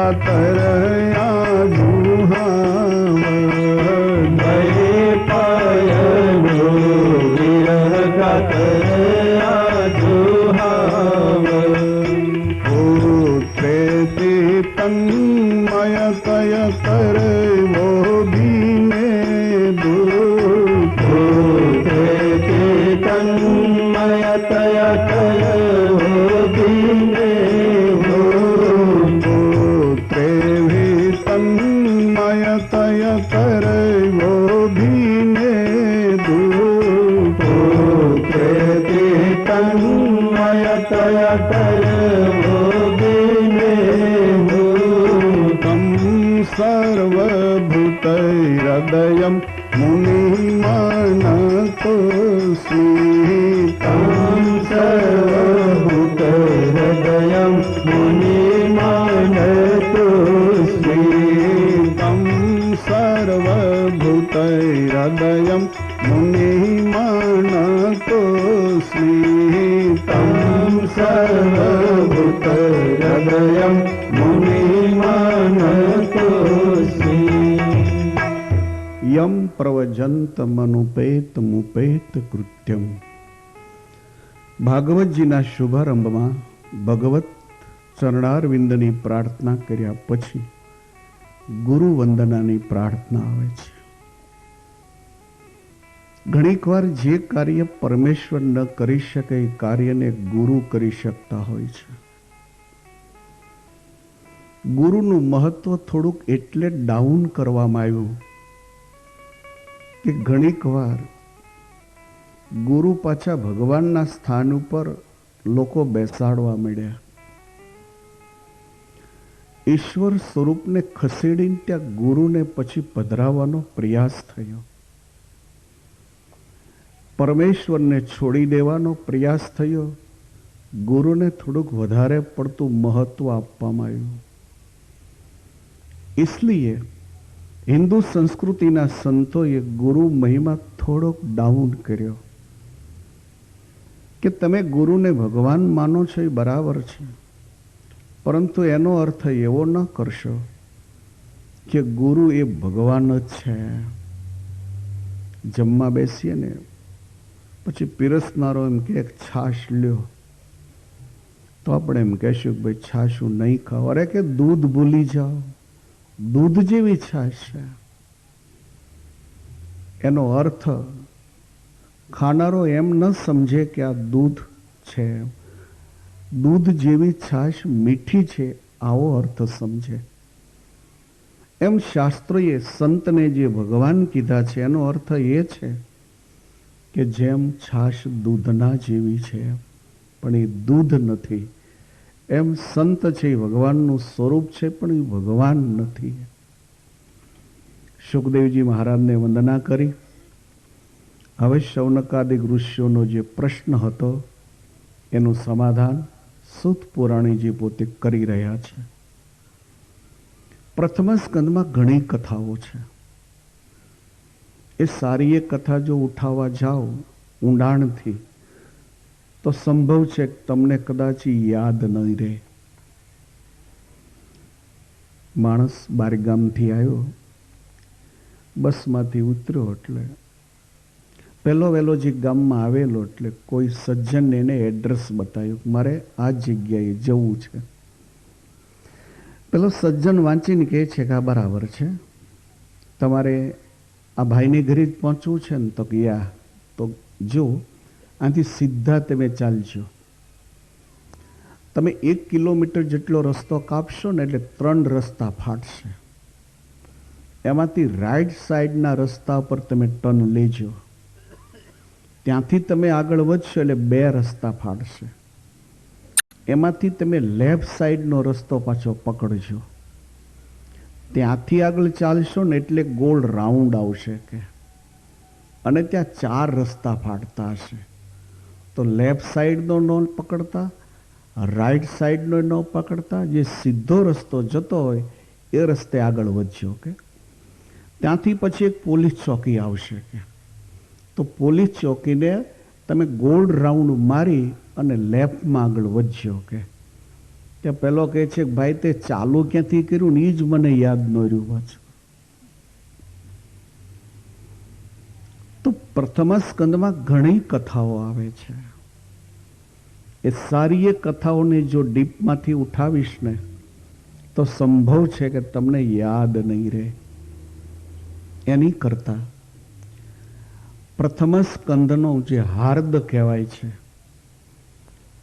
कातर आजुहाव गए पाय विरह कातर आजुहाव प्रेति तन्मय कय कर वो बीने दूत प्रेति तन्मय कय कर वो बीने पुत्रे भी तन्मय कय कर वो बीने दूत प्रेति तन्मय कय कर सर्वभूतैर्हृदयं मुनिमानतोऽस्मि तं सर्वभूतैर्हृदयं मुनिमानतोऽस्मि तं सर्वभूतैर्हृदयं मुनिमानतोऽस्मि तं सर्वभूतैर्हृदयं मुनिमानतोऽस्मि यम प्रवजंतमनुपेत कृत्यम। ભાગવતજીના શુભારંભમાં ભગવત ચરણારવિંદની પ્રાર્થના કર્યા પછી ગુરુ વંદનાની પ્રાર્થના આવે છે. ઘણીક વાર જે કાર્ય પરમેશ્વર ન કરી શકે એ કાર્યને ગુરુ કરી શકતા હોય છે. ગુરુનું મહત્વ થોડુંક એટલે ડાઉન કરવામાં આવ્યું કે ઘણીક વાર ગુરુ પાછા ભગવાનના સ્થાન ઉપર લોકો બેસાડવા માંડ્યા. ઈશ્વર સ્વરૂપને ખસેડીને ત્યાં ગુરુને પછી પધરાવવાનો પ્રયાસ થયો. પરમેશ્વરને છોડી દેવાનો પ્રયાસ થયો. ગુરુને થોડુંક વધારે પડતું મહત્વ આપવામાં આવ્યું. इसलिए हिंदू संस्कृतिना संतोए गुरु महिमा थोड़ोक डाउन कर्यो कि तमे गुरु ने भगवान मानो छो ए बराबर छे, परंतु एनो अर्थ एवो न करशो कि गुरु ए भगवान ज छे. जमवा बेसीए ने पछी पीरसनारो एम के एक छाश ल्यो तो आपणे एम कहीशुं कि भाई छाशू नहीं खाओ. अरे के दूध भूली जाओ, दूध जेवी छाश है. एनो अर्थ खानारो एम न समझे कि आ दूध छे, दूध जेवी छाश मीठी छे आवो अर्थ समझे. एम शास्त्रोए संतने जे भगवान कीधा छे एनो अर्थ ए छे कि जेम छाश दूधना जेवी छे पण ए दूध नथी. एम संत छे भगवाननु स्वरूप छे पण ए भगवान नथी. सुखदेवजी महाराज ने वंदना करी. हवे शौनकादिक ऋषिओनो जे प्रश्न हतो एनु समाधान सूत पुराणीजी पोते करी रह्या छे. प्रथम स्कंदमां घणी कथाओ छे. ए सारी एक कथा जो उठावा जाओ ऊंडाणथी तो संभव है कि तमने कदाच याद नहीं रहे. माणस बारगाम थी आयो, बस मांथी उतर्यो एटले पहलो वेलो जे गाम में आवेलो एटले कोई सज्जन ने एड्रेस बताव्युं कि मारे आ जग्याए जवुं छे. पेलो सज्जन वांचीने कहे छे कि आ बराबर छे, तमारे आ भाईने घरे ज पहोंचवुं छे ने. तो कि या तो जो आथी सीधा तमे चालजो. तमे 1 किलोमीटर जेटलो रस्तो कापशो ने एटले 3 रस्ता फाटशे. एमांथी राइट साइडना रस्ता पर तमे टर्न लेजो. त्यांथी तमे आगळ वधशो एटले 2 रस्ता फाटशे. एमांथी तमे लेफ्ट साइडनो रस्तो पाछो पकड़जो. त्यांथी आगळ चालशो ने एटले गोल राउंड आवशे के अने त्यां 4 रस्ता फाटता हशे. तो लेफ्ट साइड नो न पकड़ता, राइट साइड नो न पकड़ता, जे सीधो रस्तो जतो होय ए रस्ते आगळ वधजो के. त्यांथी पछी एक पोलीस चौकी आवशे के. तो पोलीस चौकी ने तमे गोल राउंड मारी अने लेफ्ट में आगळ वधजो के. ત્યાં પેલો કહે છે કે ભાઈ તે ચાલુ ક્યાંથી કર્યું ને એ જ મને યાદ ન રહ્યું પાછું. તો પ્રથમ સ્કંદમાં ઘણી કથાઓ આવે છે. એ સારી એ કથાઓને જો ડીપમાંથી ઉઠાવીશ ને તો સંભવ છે કે તમને યાદ નહીં રહે. એની કરતા પ્રથમ સ્કંદનો જે હાર્દ કહેવાય છે,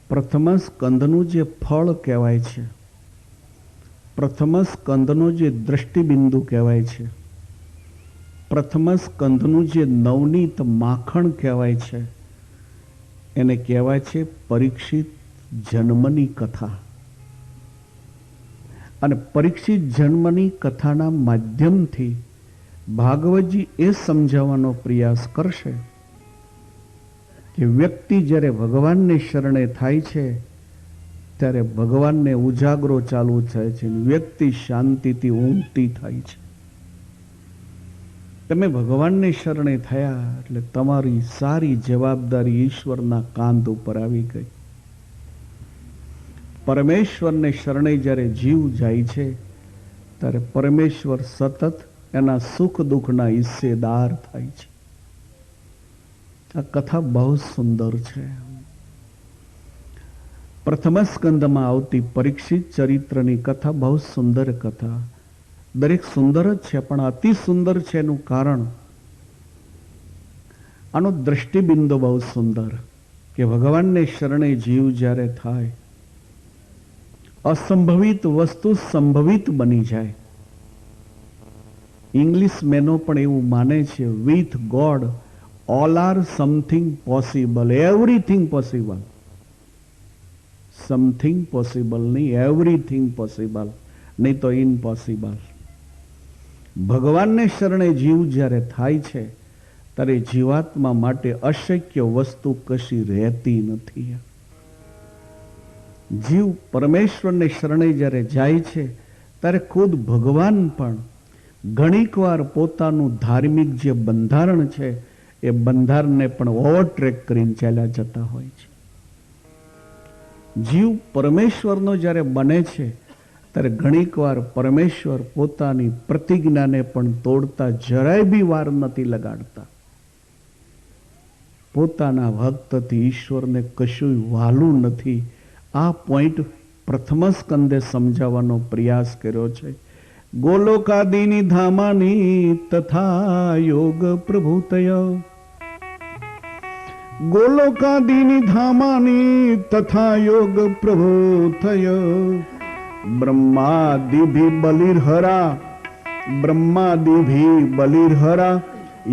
પ્રથમ સ્કંદનું જે ફળ કહેવાય છે, પ્રથમ સ્કંદનો જે દ્રષ્ટિબિંદુ કહેવાય છે, પ્રથમ સ્કંદનું જે નવનીત માખણ કહેવાય છે, એને કહેવાય છે પરીક્ષિત જન્મની કથા. અને પરીક્ષિત જન્મની કથાના માધ્યમથી ભાગવતજી એ સમજાવવાનો પ્રયાસ કરશે કે વ્યક્તિ જ્યારે ભગવાનને શરણે થાય છે ત્યારે ભગવાનને ઉજાગરો ચાલુ થાય છે, વ્યક્તિ શાંતિથી ઊંઘતી થાય છે. તમે ભગવાનને શરણે થયા એટલે તમારી સારી જવાબદારી ઈશ્વરના કાંધ ઉપર આવી ગઈ. પરમેશ્વરને શરણે જ્યારે જીવ જાય છે ત્યારે પરમેશ્વર સતત એના સુખ દુઃખના હિસ્સેદાર થાય છે. આ કથા બહુ સુંદર છે. પ્રથમ સ્કંદમાં આવતી પરીક્ષિત ચરિત્રની કથા બહુ સુંદર કથા. દરેક સુંદર જ છે, પણ અતિ સુંદર છે એનું કારણ આનો દ્રષ્ટિબિંદુ બહુ સુંદર કે ભગવાનને શરણે જીવ જ્યારે થાય અસંભવિત વસ્તુ સંભવિત બની જાય. ઇંગ્લિશ મેનો પણ એવું માને છે, with God all are something possible, everything possible. Something possible નહીં, એવરીથિંગ પોસિબલ, નહીં તો ઇમ્પોસિબલ. ભગવાનને શરણે જીવ જ્યારે થાય છે ત્યારે જીવાત્મા માટે અશક્ય વસ્તુ કશી રહેતી નથી. જીવ પરમેશ્વરને શરણે જ્યારે જાય છે ત્યારે ખુદ ભગવાન પણ ઘણીક વાર પોતાનું ધાર્મિક જે બંધારણ છે એ બંધારણને પણ ઓવરટ્રેક કરીને ચાલ્યા જતા હોય છે. જીવ પરમેશ્વરનો જ્યારે બને છે ત્યારે ઘણીક વાર પરમેશ્વર પોતાની પ્રતિજ્ઞાને પણ તોડતા જરાય બી વાર નથી લગાડતા. પોતાના ભક્તથી ઈશ્વરને કશું વાલું નથી. આ પોઈન્ટ પ્રથમ સ્કંદે સમજાવવાનો પ્રયાસ કર્યો છે. ગોલોકાદિની ધામાની તથા યોગ પ્રભુતય, ગોલોકાદિની ધામાની તથા યોગ પ્રભુતય, બ્રહ્માદિભિ બલિર્હરા, બ્રહ્માદિભિ બલિર્હરા,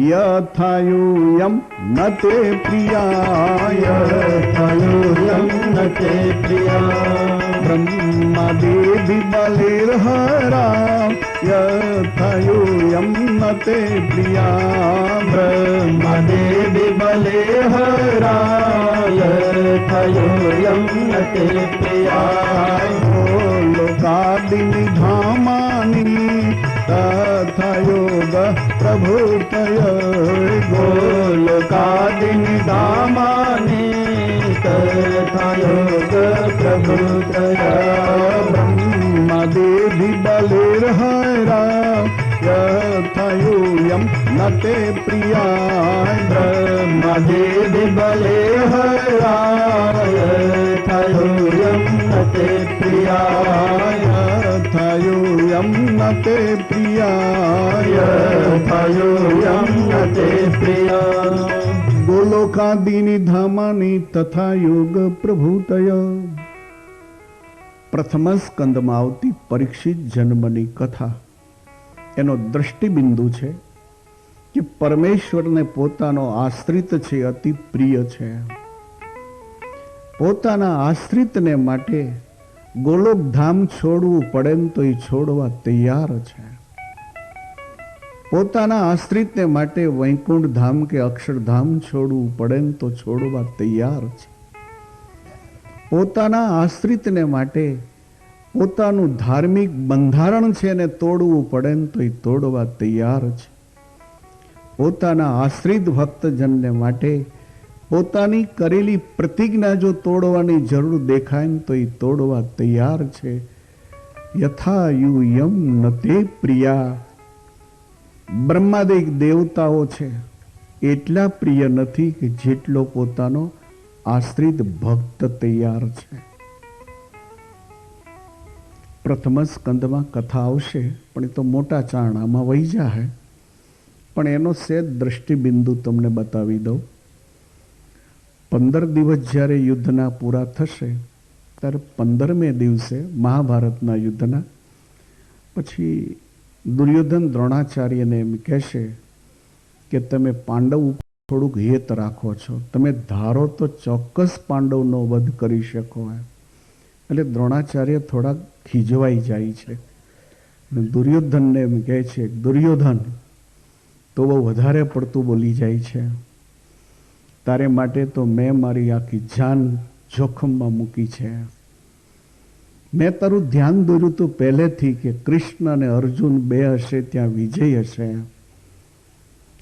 યથાયુયમ નતે પ્રિયા, યથાયુયમ નતે પ્રિયા, બ્રહ્માદિભિ બલિર્હરા, યથાયુયમ નતે પ્રિયા, બ્રહ્માદિભિ બલિર્હરા, યથાયુયમ નતે પ્રિયા, ગોલોકાદિની ધામાની તથા યોગ પ્રભુતય, ગોલોકાદિની ધામાની તથા યોગ પ્રભુતય, બ્રહ્માદિભિ બલિર્હરા, યથાયુયમ નતે પ્રિયા, બ્રહ્માદિભિ બલિર્હરા, યથાયુયમ નતે પ્રિયા, યથાયુયમ નતે પ્રિયા, યથાયુયમ નતે પ્રિયા, ગોલોકાદિની ધામાની તથા યોગ પ્રભુતય. પ્રથમ સ્કંદમાં આવતી પરીક્ષિત જન્મની કથા એનો દ્રષ્ટિબિંદુ છે કે પરમેશ્વરને પોતાનો આશ્રિત છે અતિ પ્રિય છે. પોતાના આશ્રિતને માટે ગોલોકધામ છોડવું પડે ને તો એ છોડવા તૈયાર છે. પોતાના આશ્રિતને માટે વૈકુંઠ ધામ કે અક્ષરધામ છોડવું પડે ને તો છોડવા તૈયાર છે. પોતાના આશ્રિતને માટે પોતાનું ધાર્મિક બંધારણ છે એને તોડવું પડે ને તો એ તોડવા તૈયાર છે. પોતાના આશ્રિત ભક્તજનને માટે પોતાની કરેલી પ્રતિજ્ઞા જો તોડવાની જરૂર દેખાય ને તો એ તોડવા તૈયાર છે. યથા યુયમ નતે પ્રિયા. બ્રહ્માદિક દેવતાઓ છે એટલા પ્રિય નથી કે જેટલો પોતાનો આશ્રિત ભક્ત તૈયાર છે. પ્રથમ સ્કંદમાં કથા આવશે, પણ એ તો મોટા ચારણામાં વહી જાય. પણ એનો સેજ દ્રષ્ટિબિંદુ તમને બતાવી દઉં. 15 દિવસ જ્યારે યુદ્ધના પૂરા થશે ત્યારે 15મે દિવસે મહાભારતના યુદ્ધના પછી દુર્યોધન દ્રોણાચાર્યને એમ કહેશે કે તમે પાંડવ થોડુંક હેત રાખો છો, તમે ધારો તો ચોક્કસ પાંડવનો વધ કરી શકો. એટલે દ્રોણાચાર્ય થોડાક ખીજવાઈ જાય છે. દુર્યોધનને એમ કહે છે, દુર્યોધન તો બહુ વધારે પડતું બોલી જાય છે. તારે માટે તો મેં મારી આખી જાન જોખમમાં મૂકી છે. મેં તારું ધ્યાન દોર્યું તું પહેલેથી કે કૃષ્ણ અને અર્જુન બે હશે ત્યાં વિજય હશે.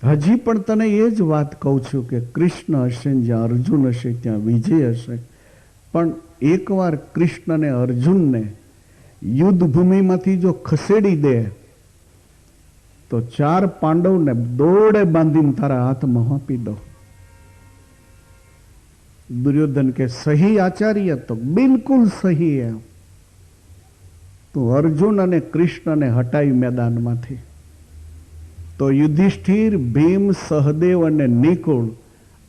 હજી પણ તને એ જ વાત કહું છું કે કૃષ્ણ હશે જ્યાં અર્જુન હશે ત્યાં વિજય હશે. પણ એકવાર કૃષ્ણ અને અર્જુનને યુદ્ધ ભૂમિમાંથી જો ખસેડી દે તો 4 પાંડવને દોડે બાંધીને તારા હાથમાં આપી દો. દુર્યોધન કે સહી આચાર્ય, તો બિલકુલ સહી है. તો અર્જુન અને કૃષ્ણને હટાવી મેદાનમાંથી. તો યુધિષ્ઠિર, ભીમ, સહદેવ અને નિકુળ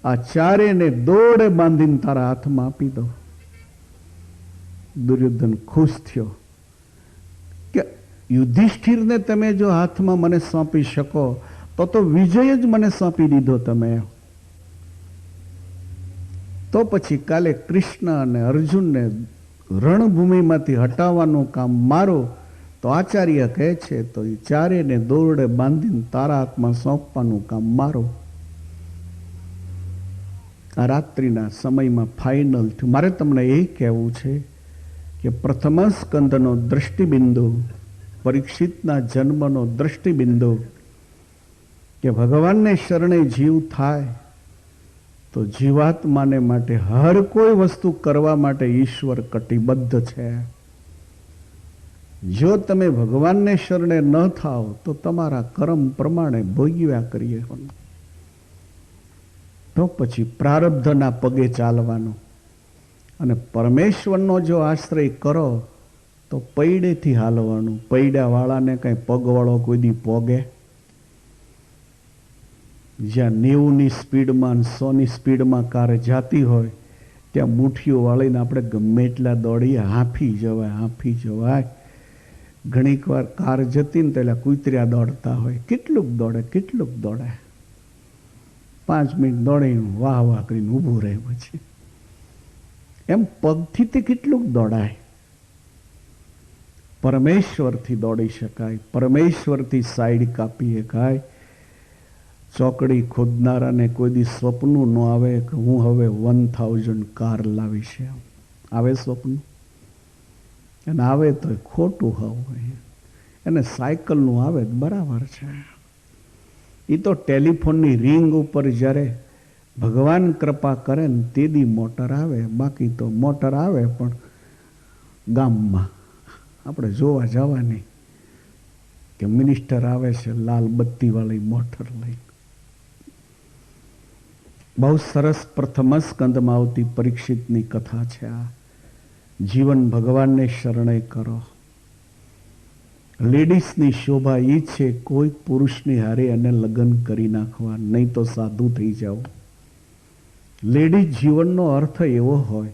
આ ચારેને દોડે બાંધીને તારા હાથમાં આપી દો. દુર્યોધન ખુશ થયો કે યુધિષ્ઠિરને તમે જો હાથમાં મને સોંપી શકો તો વિજય જ મને સોંપી દીધો તમે. તો પછી કાલે કૃષ્ણ અને અર્જુનને રણભૂમિમાંથી હટાવવાનું કામ મારો. તો આચાર્ય કહે છે તો એ ચારેને દોરડે બાંધીને તારા હાથમાં સોંપવાનું કામ મારો. આ રાત્રિના સમયમાં ફાઇનલ થયું. મારે તમને એ કહેવું છે કે પ્રથમ સ્કંદનો દ્રષ્ટિબિંદુ, પરીક્ષિતના જન્મનો દ્રષ્ટિબિંદુ કે ભગવાનને શરણે જીવ થાય તો જીવાત્માને માટે હર કોઈ વસ્તુ કરવા માટે ઈશ્વર કટિબદ્ધ છે. જો તમે ભગવાનને શરણે ન થાઓ તો તમારા કર્મ પ્રમાણે ભોગવ્યા કરીએ. તો પછી પ્રારબ્ધના પગે ચાલવાનું. અને પરમેશ્વરનો જો આશ્રય કરો તો પૈડેથી હાલવાનું. પૈડાવાળાને કંઈ પગવાળો કોઈ દી પોગે? જ્યાં 90ની સ્પીડમાં 100ની સ્પીડમાં કાર જાતી હોય ત્યાં મુઠ્ઠીઓ વાળીને આપણે ગમે એટલા દોડીએ, હાંફી જવાય. ઘણીક વાર કાર જતી ને પેલા કૂતર્યા દોડતા હોય, કેટલુંક દોડે. 5 મિનિટ દોડીને વાહ કરીને ઊભું રહે. પછી એમ પગથી તે કેટલુંક દોડાય. પરમેશ્વરથી દોડી શકાય, પરમેશ્વરથી સાઈડ કાપી શકાય. ચોકડી ખોદનારાને કોઈ દી સ્વપ્નું ન આવે કે હું હવે 1000 કાર લાવીશ. આવે સ્વપ્ન? અને આવે તો ખોટું હોય. એને સાયકલનું આવે બરાબર છે. એ તો ટેલિફોનની રિંગ ઉપર જ્યારે ભગવાન કૃપા કરે ને તે દી મોટર આવે. બાકી તો મોટર આવે પણ ગામમાં આપણે જોવા જવાની કે મિનિસ્ટર આવે છે લાલ બત્તીવાળી મોટર લઈ. બહુ સરસ પ્રથમ સ્કંદમાં આવતી પરીક્ષિતની કથા છે આ. જીવન ભગવાનને શરણે કરો. લેડીઝની શોભા એ છે કોઈ પુરુષની હારે અને લગ્ન કરી નાખવા, નહીં તો સાધુ થઈ જાઓ. લેડીઝ જીવનનો અર્થ એવો હોય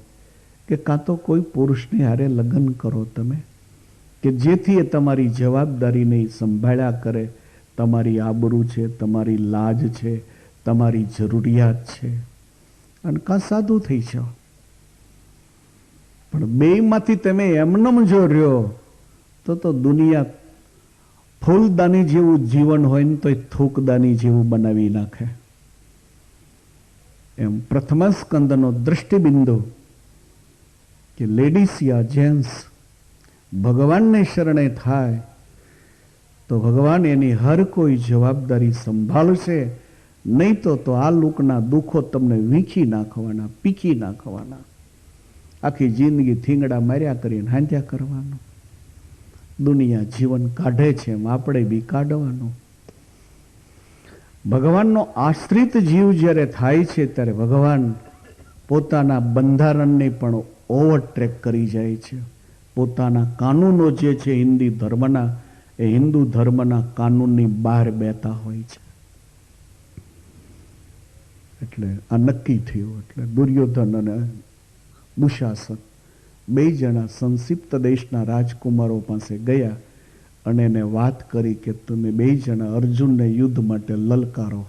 કે કાં તો કોઈ પુરુષની હારે લગ્ન કરો તમે, કે જેથી એ તમારી જવાબદારીને સંભાળ્યા કરે. તમારી આબરૂ છે, તમારી લાજ છે, તમારી જરૂરિયાત છે. અને કાં સાધુ થઈ જાઓ. પણ બેયમાંથી તમે એમનેમ જો રહ્યો તો દુનિયા ફૂલદાની જેવું જીવન હોય ને તો થૂકદાની જેવું બનાવી નાખે. એમ પ્રથમ સ્કંદનો દ્રષ્ટિબિંદુ કે લેડીઝ યા જેન્ટ્સ ભગવાનને શરણે થાય તો ભગવાન એની હર કોઈ જવાબદારી સંભાળશે. નહીં તો આ લોકના દુઃખો તમને વીખી નાખવાના, પીકી નાખવાના. આખી જિંદગી થીંગડા માર્યા કરીને હાંધ્યા કરવાનું. દુનિયા જીવન કાઢે છે એમ આપણે બી કાઢવાનું. ભગવાનનો આશ્રિત જીવ જ્યારે થાય છે ત્યારે ભગવાન પોતાના બંધારણને પણ ઓવરટ્રેક કરી જાય છે. પોતાના કાનૂનો જે છે હિન્દુ ધર્મના કાનૂનની બહાર બેતા હોય છે. એટલે આ નક્કી થયું. એટલે દુર્યોધન અને દુશાસન બે જણા સંક્ષિપ્ત દેશના રાજકુમારો પાસે ગયા અને એને વાત કરી કે તમે બે જણા અર્જુનને યુદ્ધ માટે લલકારો.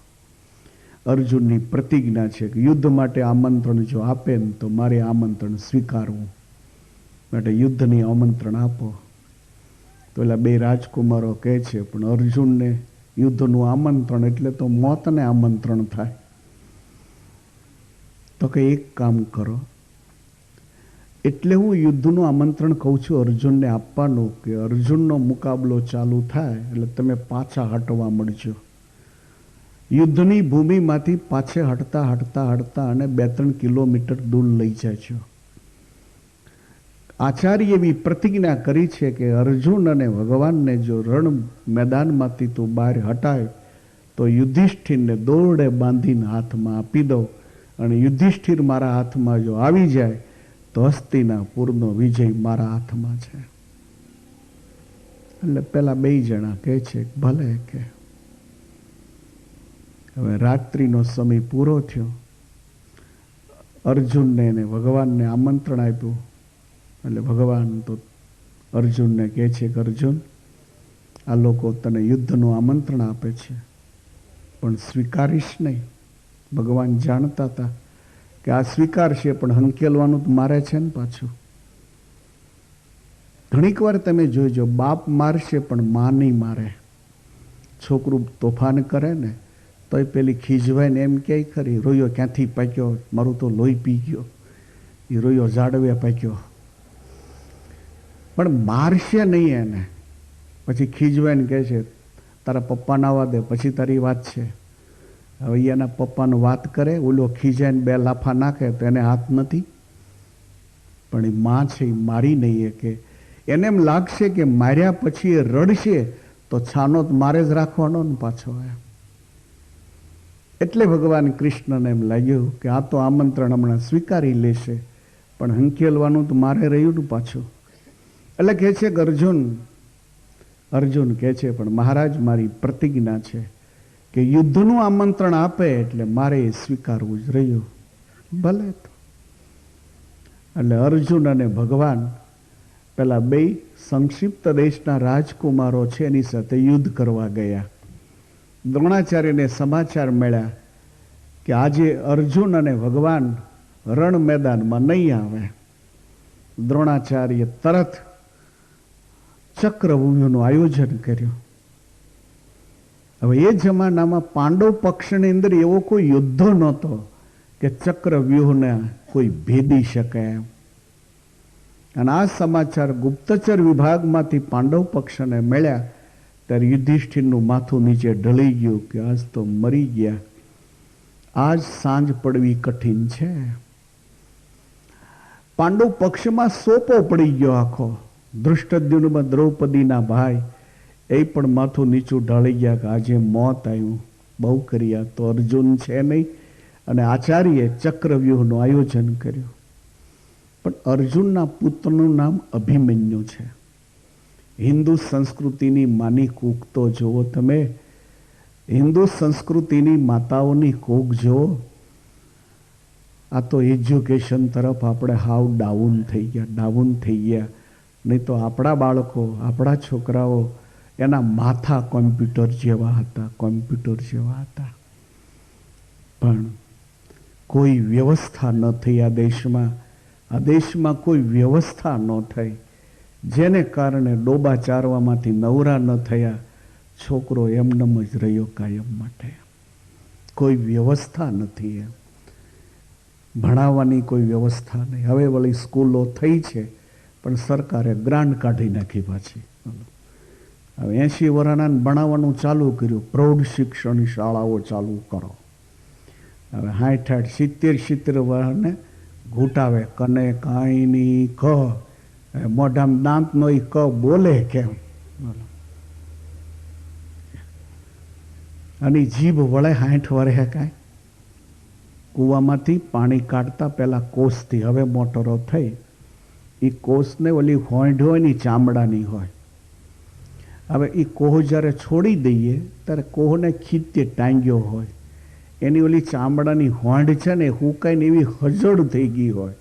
અર્જુનની પ્રતિજ્ઞા છે કે યુદ્ધ માટે આમંત્રણ જો આપે ને તો મારે આમંત્રણ સ્વીકારવું, માટે યુદ્ધની આમંત્રણ આપો. તો પેલા બે રાજકુમારો કહે છે પણ અર્જુનને યુદ્ધનું આમંત્રણ એટલે તો મોતને આમંત્રણ થાય. તો કે એક કામ કરો, એટલે હું યુદ્ધનું આમંત્રણ કહું છું અર્જુનને આપવાનું કે અર્જુનનો મુકાબલો ચાલુ થાય એટલે તમે પાછા હટવા મળજો. યુદ્ધની ભૂમિમાંથી પાછે હટતા અને 2-3 કિલોમીટર દૂર લઈ જાજો. આચાર્ય એવી પ્રતિજ્ઞા કરી છે કે અર્જુન અને ભગવાનને જો રણ મેદાનમાંથી તું બહાર હટાય તો યુધિષ્ઠિરને દોરડે બાંધીને હાથમાં આપી દો, અને યુધિષ્ઠિર મારા હાથમાં જો આવી જાય તો હસ્તિનાપુરનો વિજય મારા હાથમાં છે. એટલે પેલા બે જણા કહે છે ભલે. કે હવે રાત્રિનો સમય પૂરો થયો. અર્જુનને અને ભગવાનને આમંત્રણ આપ્યું. એટલે ભગવાન તો અર્જુનને કહે છે કે અર્જુન, આ લોકો તને યુદ્ધનું આમંત્રણ આપે છે પણ સ્વીકારીશ નહીં. ભગવાન જાણતા હતા કે આ સ્વીકારશે પણ હંકેલવાનું તો મારે છે ને પાછું. ઘણીક વાર તમે જોજો, બાપ મારશે પણ માં નહીં મારે. છોકરું તોફાન કરે ને તો પેલી ખીજવાય ને એમ કહે ખરી, રોયો ક્યાંથી પાક્યો, મારું તો લોહી પી ગયો, એ રોયો ઝાડવે પાક્યો. પણ મારશે નહીં એને. પછી ખીજવાઈને કહે છે તારા પપ્પાને આવવા દે પછી તારી વાત છે. હવે એના પપ્પાનો વાત કરે, ઓલો ખીજાઈને 2 લાફા નાખે તો એને હાથ નથી. પણ એ માં છે એ મારી નહીં કે એને એમ લાગશે કે માર્યા પછી એ રડશે તો છાનો મારે જ રાખવાનો ને પાછો. એટલે ભગવાન કૃષ્ણને એમ લાગ્યું કે આ તો આમંત્રણ હમણાં સ્વીકારી લેશે પણ હંકેલવાનું તો મારે રહ્યું ને પાછું. એટલે કહે છે કે અર્જુન કહે છે પણ મહારાજ મારી પ્રતિજ્ઞા છે કે યુદ્ધનું આમંત્રણ આપે એટલે મારે એ સ્વીકારવું જ રહ્યું. ભલે. તો એટલે અર્જુન અને ભગવાન પેલા બે સંક્ષિપ્ત દેશના રાજકુમારો છે એની સાથે યુદ્ધ કરવા ગયા. દ્રોણાચાર્યને સમાચાર મળ્યા કે આજે અર્જુન અને ભગવાન રણ મેદાનમાં નહીં આવે. દ્રોણાચાર્ય તરત ચક્રવ્યૂહનું આયોજન કર્યું. હવે એ જમાનામાં પાંડવ પક્ષની અંદર એવો કોઈ યુદ્ધ નહોતો કે ચક્રવ્યૂહને કોઈ ભેદી શકે એમ. અને આ સમાચાર ગુપ્તચર વિભાગમાંથી પાંડવ પક્ષને મળ્યા ત્યારે યુધિષ્ઠિરનું માથું નીચે ઢળી ગયું કે આજ તો મરી ગયા, આજ સાંજ પડવી કઠિન છે. પાંડવ પક્ષમાં સોપો પડી ગયો આખો. ધૃષ્ટદ્યુમ્ન દ્રૌપદીના ભાઈ એ પણ માથું નીચું ઢાળી ગયા કે આજે મોત આવ્યું, બહુ કર્યા તો અર્જુન છે નહીં. અને આચાર્યે ચક્રવ્યૂહનું આયોજન કર્યું. પણ અર્જુનના પુત્રનું નામ અભિમન્યુ છે. હિન્દુ સંસ્કૃતિની માની કૂક તો જુઓ તમે, હિન્દુ સંસ્કૃતિની માતાઓની કૂક જુઓ. આ તો એજ્યુકેશન તરફ આપણે હાવ ડાઉન થઈ ગયા. નહીં તો આપણા બાળકો, આપણા છોકરાઓ એના માથા કોમ્પ્યુટર જેવા હતા. પણ કોઈ વ્યવસ્થા ન થઈ આ દેશમાં કોઈ વ્યવસ્થા ન થઈ, જેને કારણે ડોબા ચારવામાંથી નવરા ન થયા. છોકરો એમનેમ જ રહ્યો કાયમ માટે. કોઈ વ્યવસ્થા નથી એમ. ભણાવવાની કોઈ વ્યવસ્થા નહીં. હવે વળી સ્કૂલો થઈ છે પણ સરકારે ગ્રાન્ટ કાઢી નાખી પાછી. હવે 80 વર્ષના ભણાવવાનું ચાલુ કર્યું, પ્રૌઢ શિક્ષણ શાળાઓ ચાલુ કરો. હવે 60 70 વર્ષને ઘૂંટાવે કને કાંઈ ની ક મોઢામાં દાંત નો ઈ ક બોલે કેમ? અને જીભ વળે 60 વર્ષે કાંઈ? કૂવામાંથી પાણી કાઢતા પહેલા કોસથી, હવે મોટરો થઈ, એ કોસને ઓલી હોંઢ હોય ને ચામડાની હોય. હવે એ કોહ જ્યારે છોડી દઈએ ત્યારે કોહને ખીચતે ટાંગ્યો હોય, એની ઓલી ચામડાની હોંઢ છે ને હુકાઈને એવી હજળ થઈ ગઈ હોય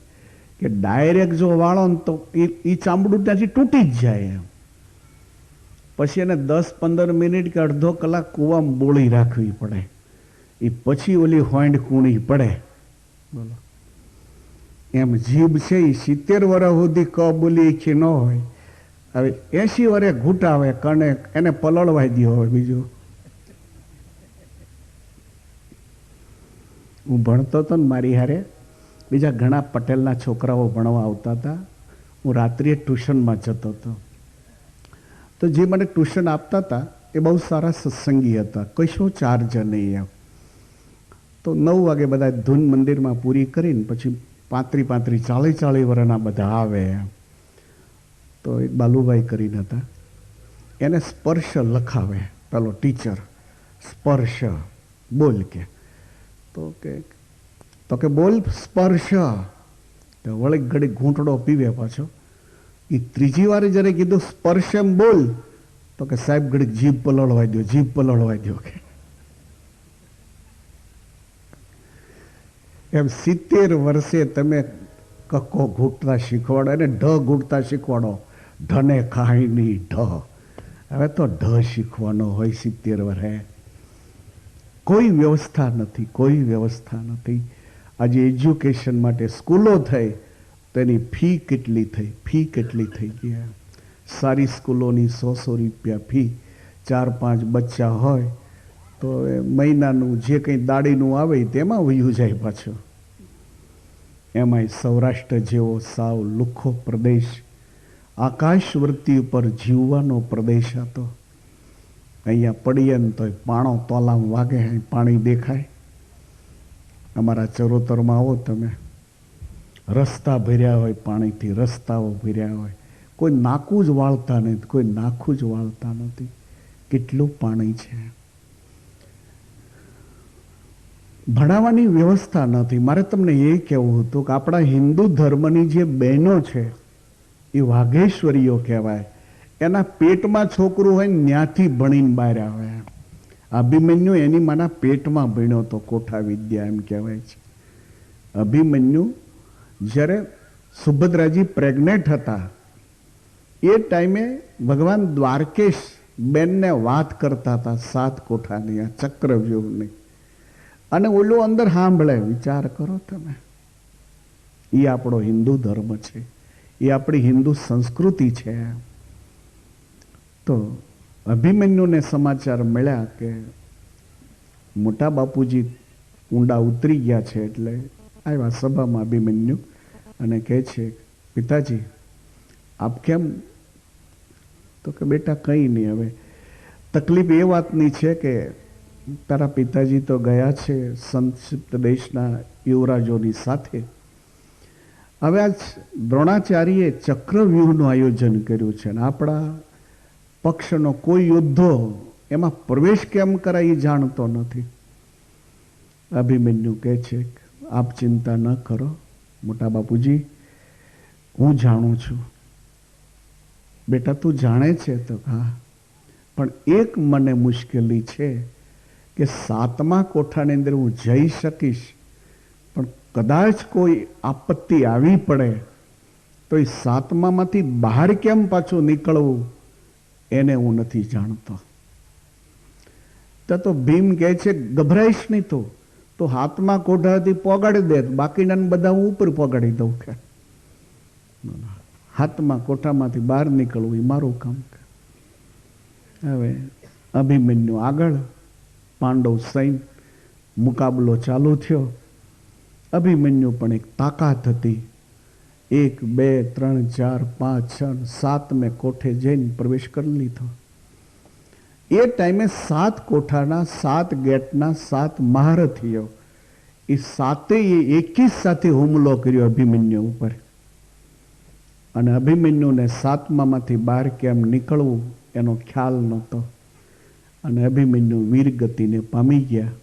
કે ડાયરેક્ટ જો વાળો ને તો એ ચામડું ત્યાંથી તૂટી જ જાય એમ. પછી એને 10-15 મિનિટ કે અડધો કલાક કૂવામાં બોળી રાખવી પડે, એ પછી ઓલી હોંઢ કૂણી પડે. બોલો એમ જીભ છે એ 70 વર્ષ સુધી ક બોલી કે ન હોય, હવે 80 વર્ષે ઘૂંટાવે કને એને પલળવાઈ દો. હોય બીજું હું ભણતો હતો ને મારી હારે બીજા ઘણા પટેલના છોકરાઓ ભણવા આવતા હતા. હું રાત્રિએ ટ્યુશનમાં જતો હતો, તો જે મને ટ્યુશન આપતા હતા એ બહુ સારા સત્સંગી હતા, કશો ચાર્જ નહીં એમ. તો 9 વાગે બધા ધૂન મંદિરમાં પૂરી કરીને પછી 35 40 વર્ષના બધા આવે એમ. તો એક બાલુભાઈ કરીને હતા, એને સ્પર્શ લખાવે પેલો ટીચર, સ્પર્શ બોલ કે, તો કે બોલ સ્પર્શ. તો વળી ઘડી ઘૂંટડો પીવે પાછો. એ ત્રીજી વાર જ્યારે કીધું સ્પર્શ એમ બોલ, તો કે સાહેબ ઘડી જીભ પલળવાઈ દો, જીભ પલળવાઈ દો કે. એમ 70 વર્ષે તમે કક્કો ઘૂંટતા શીખવાડો અને ઢ ઘૂંટતા શીખવાડો, ઢને ખાઈ નહીં ઢ. હવે તો ઢ શીખવાનો હોય 70 વર્ષે. કોઈ વ્યવસ્થા નથી, કોઈ વ્યવસ્થા નથી. આજે એજ્યુકેશન માટે સ્કૂલો થઈ તો એની ફી કેટલી થઈ ગયા. સારી સ્કૂલોની 100 રૂપિયા ફી, 4-5 બચ્ચા હોય તો એ મહિનાનું જે કંઈ દાડીનું આવે તેમાં વયું જાય પાછો. એમાંય સૌરાષ્ટ્ર જેવો સાવ લુખ્ખો પ્રદેશ, આકાશવર્તી ઉપર જીવવાનો પ્રદેશ હતો. અહીંયા પડીએ ને તો પાણો તોલામ વાગે, પાણી દેખાય. અમારા ચરોતરમાં આવો તમે, રસ્તા ભર્યા હોય પાણીથી, રસ્તાઓ ભર્યા હોય, કોઈ નાકું જ વાળતા નથી, કોઈ નાખું જ વાળતા નથી. કેટલું પાણી છે. ભણાવવાની વ્યવસ્થા નથી. મારે તમને એ કહેવું હતું કે આપણા હિન્દુ ધર્મની જે બહેનો છે એ વાઘેશ્વરીઓ કહેવાય. એના પેટમાં છોકરું હોય ને ત્યાંથી ભણીને બહાર આવે. અભિમન્યુ એની માના પેટમાં ભણ્યો તો, કોઠા વિદ્યા એમ કહેવાય છે. અભિમન્યુ જ્યારે સુભદ્રાજી પ્રેગ્નેન્ટ હતા એ ટાઈમે ભગવાન દ્વારકેશ બેનને વાત કરતા હતા 7 કોઠાની, આ ચક્રવ્યૂહની, અને ઓલું અંદર સાંભળે. વિચાર કરો તમે. એ આપણો હિન્દુ ધર્મ છે, એ આપણી હિન્દુ સંસ્કૃતિ છે. તો અભિમન્યુને સમાચાર મળ્યા કે મોટા બાપુજી ઊંડા ઉતરી ગયા છે. એટલે આવ્યા સભામાં અભિમન્યુ અને કહે છે, પિતાજી આપ કેમ? તો કે બેટા કંઈ નહીં, હવે તકલીફ એ વાતની છે કે તારા પિતાજી તો ગયા છે સંક્ષિપ્ત દેશના યુવરાજોની સાથે. હવે આજ દ્રોણાચાર્યે ચક્રવ્યૂહનું આયોજન કર્યું છે અને આપણા પક્ષનો કોઈ યોદ્ધો એમાં પ્રવેશ કેમ કરાય એ જાણતો નથી. અભિમન્યુ કહે છે, આપ ચિંતા ન કરો મોટા બાપુજી, હું જાણું છું. બેટા તું જાણે છે? તો હા, પણ એક મને મુશ્કેલી છે કે 7મા કોઠાની અંદર હું જઈ શકીશ, પણ કદાચ કોઈ આપત્તિ આવી પડે તો એ 7મામાંથી બહાર કેમ પાછું નીકળવું એને હું નથી જાણતો. તો ભીમ કહે છે, ગભરાઈશ નહીં તું, તો 7મા કોઠાથી પોગાડી દે, બાકીના બધા હું ઉપર પોગાડી દઉં. કે 7મા કોઠામાંથી બહાર નીકળવું એ મારું કામ. હવે અભિમન્યુ આગળ, પાંડવ સૈન્ય, મુકાબલો ચાલુ થયો. અભિમન્યુ પણ એક તાકાત હતી. 1 2 3 4 5 6 7મે કોઠે જઈને પ્રવેશ કરી લીધો. એ ટાઈમે 7 કોઠાના 7 ગેટના 7 મહારથીઓ એ સાતેય એકી સાથે હુમલો કર્યો અભિમન્યુ ઉપર. અને અભિમન્યુને સાતમામાંથી બહાર કેમ નીકળવું એનો ખ્યાલ નહોતો. અને અભિમન્યુ વીરગતિને પામી ગયા.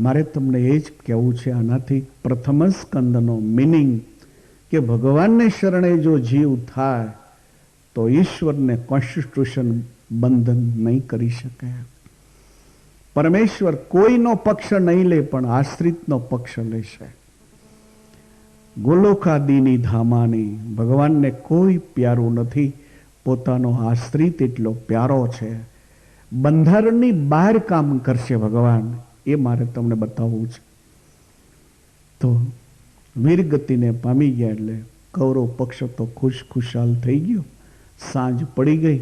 મારે તમને એ જ કહેવું છે, આનાથી પ્રથમ સ્કંદનો મિનિંગ કે ભગવાનને શરણે જો જીવ થાય તો ઈશ્વરને કોન્સ્ટિટ્યુશન બંધન નહીં કરી શકે. પરમેશ્વર કોઈનો પક્ષ નહીં લે, પણ આશ્રિતનો પક્ષ લેશે. ગોલોકાદીની ધામાની, ભગવાનને કોઈ પ્યારું નથી, પોતાનો આશ્રિત એટલો પ્યારો છે. બંધારણની બહાર કામ કરશે ભગવાન, એ મારે તમને બતાવવું છે. તો વીરગતિને પામી ગયા એટલે કૌરવ પક્ષ તો ખુશાલ થઈ ગયો. સાંજ પડી ગઈ.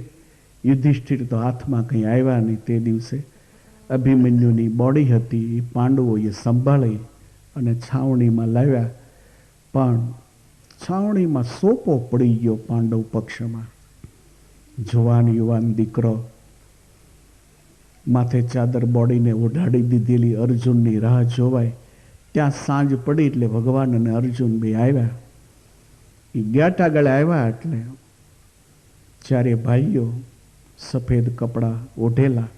યુધિષ્ઠિર તો હાથમાં કંઈ આવ્યા નહીં. તે દિવસે અભિમન્યુની બોડી હતી એ પાંડવોએ સંભાળી અને છાવણીમાં લાવ્યા. પણ છાવણીમાં સોપો પડી ગયો પાંડવ પક્ષમાં. જવાન યુવાન દીકરો, માથે ચાદર બોડીને ઓઢાડી દીધેલી, અર્જુનની રાહ જોવાય. ત્યાં સાંજ પડી એટલે ભગવાન અને અર્જુન બે આવ્યા. એ ગેટ આગળ આવ્યા એટલે ચારે ભાઈઓ સફેદ કપડાં ઓઢેલા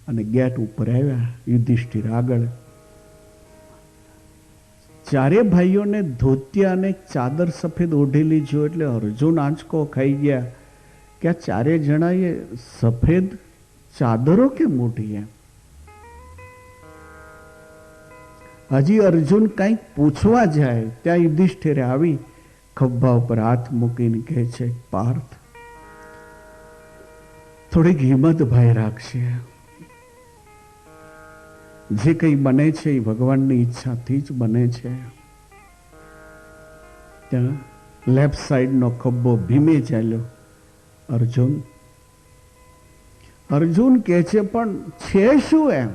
અને ગેટ ઉપર આવ્યા. યુધિષ્ઠિર આગળ. ચારે ભાઈઓને ધોતિયા અને ચાદર સફેદ ઓઢેલી જો એટલે અર્જુન આંચકો ખાઈ ગયા કે આ ચારે જણાએ સફેદ ચાદરો કેમ ઓઢી? એમ હજી અર્જુન કંઈક પૂછવા જાય ત્યાં યુધિષ્ઠિરે આવી ખભા ઉપર હાથ મૂકીને કહે છે, પાર્થ, થોડીક હિંમત ભાઈ રાખશે. જે કંઈ બને છે એ ભગવાનની ઈચ્છાથી જ બને છે. ત્યાં લેફ્ટ સાઈડનો ખભો ભીમે ચાલ્યો. અર્જુન કહે છે, પણ છે શું એમ?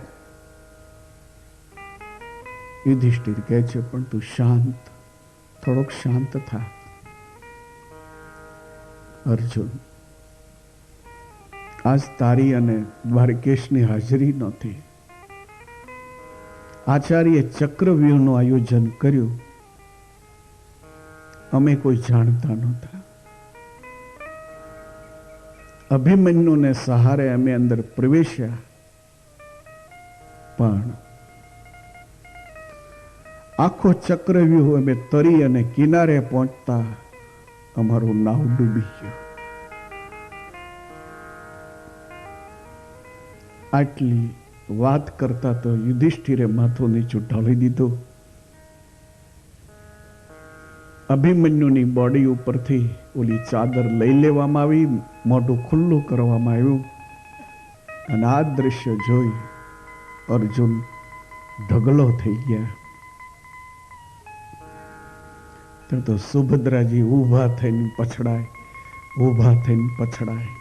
યુધિષ્ઠિર કહે છે, પણ તું શાંત, થોડોક શાંત થા. અર્જુન, આજ તારી અને દ્વારકેશની હાજરી નહોતી. આચાર્ય ચક્રવ્યૂહનું આયોજન કર્યું. અમે કોઈ જાણતા નહોતા. અભિમન્યુને સહારે અમે અંદર પ્રવેશ્યા, પણ આખો ચક્રવ્યૂહ અમે તરી અને કિનારે પહોંચતા અમારું નાવ ડૂબી ગયું. આટલી વાત કરતા તો યુધિષ્ઠિરે માથું નીચું ઢાળી દીધું. અભિમન્યુની બોડી ઉપરથી ઓલી ચાદર લઈ લેવામાં આવી, મોઢું ખુલ્લું કરવામાં આવ્યું. અને આ દ્રશ્ય જોઈ અર્જુન ઢગલો થઈ ગયા. તો સુભદ્રાજી ઊભા થઈને પછડાય, ઊભા થઈને પછડાય.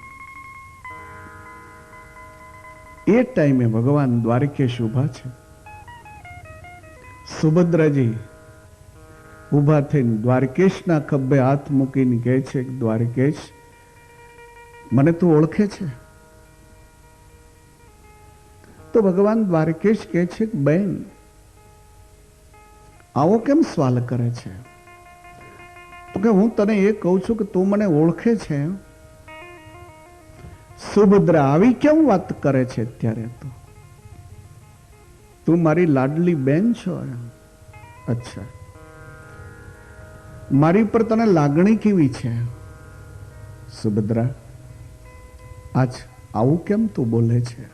એ ટાઈમે ભગવાન દ્વારકેશ ઊભા છે. સુભદ્રાજી ઊભા થઈને દ્વારકેશના ખભે હાથ મૂકીને કહે છે, દ્વારકેશ, મને તું ઓળખે છે? તો ભગવાન દ્વારકેશ કહે છે, બેન, આવો કેમ સવાલ કરે છે? તો કે હું તને એ કહું છું કે તું મને ઓળખે છે? સુભદ્રા આવી કેમ વાત કરે છે અત્યારે? તો તું મારી લાડલી બેન છો. અચ્છા, મારી પર તને લાગણી કેવી છે? સુભદ્રા, આજ આવું કેમ તું બોલે છે?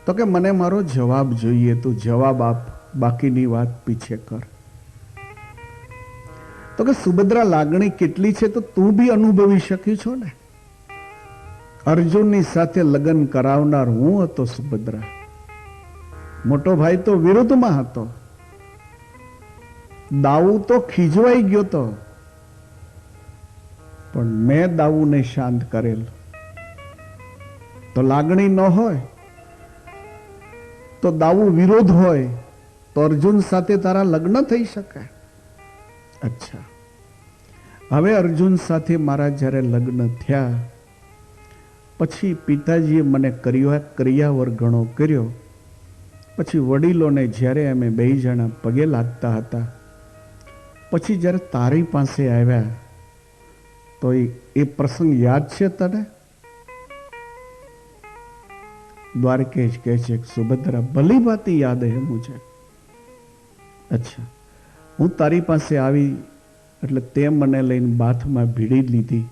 તો કે મને મારો જવાબ જોઈએ, તું જવાબ આપ, બાકીની વાત પીછે કર. તો કે સુભદ્રા, લાગણી કેટલી છે તો તું બી અનુભવી શકી છો ને. અર્જુનની સાથે લગ્ન કરાવનાર હું હતો સુભદ્રા. મોટો ભાઈ તો વિરુદ્ધમાં હતો. દાઉ તો ખીજવાઈ ગયો તો, પણ મેં દાઉને શાંત કરેલ. તો લાગણી ન હોય તો દાઉ વિરોધ હોય તો અર્જુન સાથે તારા લગ્ન થઈ શકે. અચ્છા, હવે અર્જુન સાથે મારા જ્યારે લગ્ન થયા પછી પિતાજીએ મને કરિયાવર ઘણો કર્યો, પછી વડીલોને જ્યારે અમે બે જણા પગે લાગતા હતા, પછી જ્યારે તારી પાસે આવ્યા તો એ પ્રસંગ યાદ છે તને? દ્વારકેશ કહે છે, સુભદ્રા ભલી બાતી યાદ હે મુझे. અચ્છા, હું તારી પાસે આવી એટલે તે મને લઈને બાથમાં ભીડી લીધી.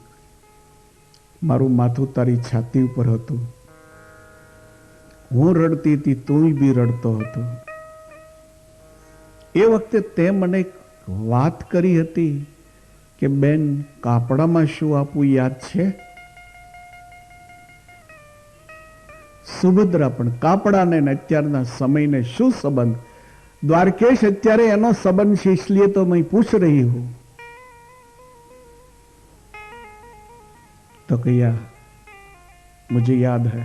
મારું માથું તારી છાતી ઉપર હતું. હું રડતી હતી, તું બી રડતો હતો. એ વખતે તે મને વાત કરી હતી કે બેન, કાપડામાં શું આપવું યાદ છે? સુભદ્રા પણ કાપડાને અત્યારના સમયને શું સંબંધ? દ્વારકેશ, અત્યારે એનો સંબંધ છે, इसलिए तो मैं पूछ रही हूं. तो कहिया मुझे याद है.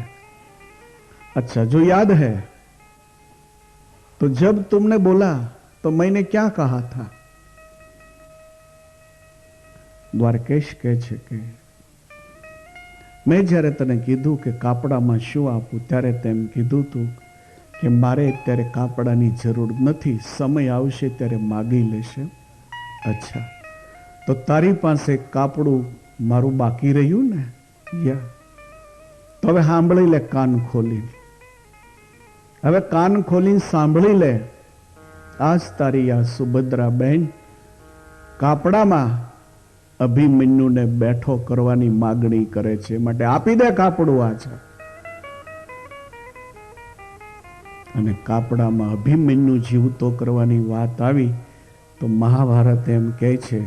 अच्छा, जो याद है तो जब तुमने बोला तो मैंने क्या कहा था? દ્વારકેશ કહે છે કે મેં જ્યારે તને કીધું કે કાપડામાં શું આપું, ત્યારે તેમ કીધું તું કે મારે અત્યારે કાપડાની જરૂર નથી, સમય આવશે ત્યારે માગી લેશે. અચ્છા, તો તારી પાસે કાપડું મારું બાકી રહ્યું ને? યા, તો હવે સાંભળી લે, કાન ખોલી. હવે કાન ખોલીને સાંભળી લે. આજ તારી આ સુભદ્રા બહેન કાપડામાં અભિમન્યુને બેઠો કરવાની માગણી કરે છે, માટે આપી દે કાપડું. આ છે. અને કાપડામાં અભિમન્યુ જીવતો કરવાની વાત આવી તો મહાભારત એમ કહે છે,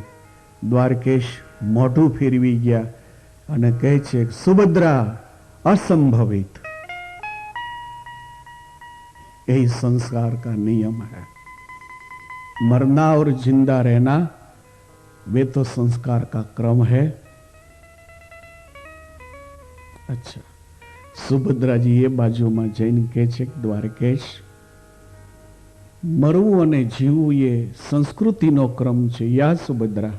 દ્વારકેશ મોઢું ફેરવી ગયા અને કહે છે, સુભદ્રા असंभवित. यही संस्कार का नियम है. मरना और जिंदा रहना वे तो संस्कार का क्रम है. अच्छा, સુભદ્રાજી એ બાજુમાં જઈને કહે છે, દ્વારકેશ, મરવું અને જીવવું એ સંસ્કૃતિનો ક્રમ છે. યા સુભદ્રા,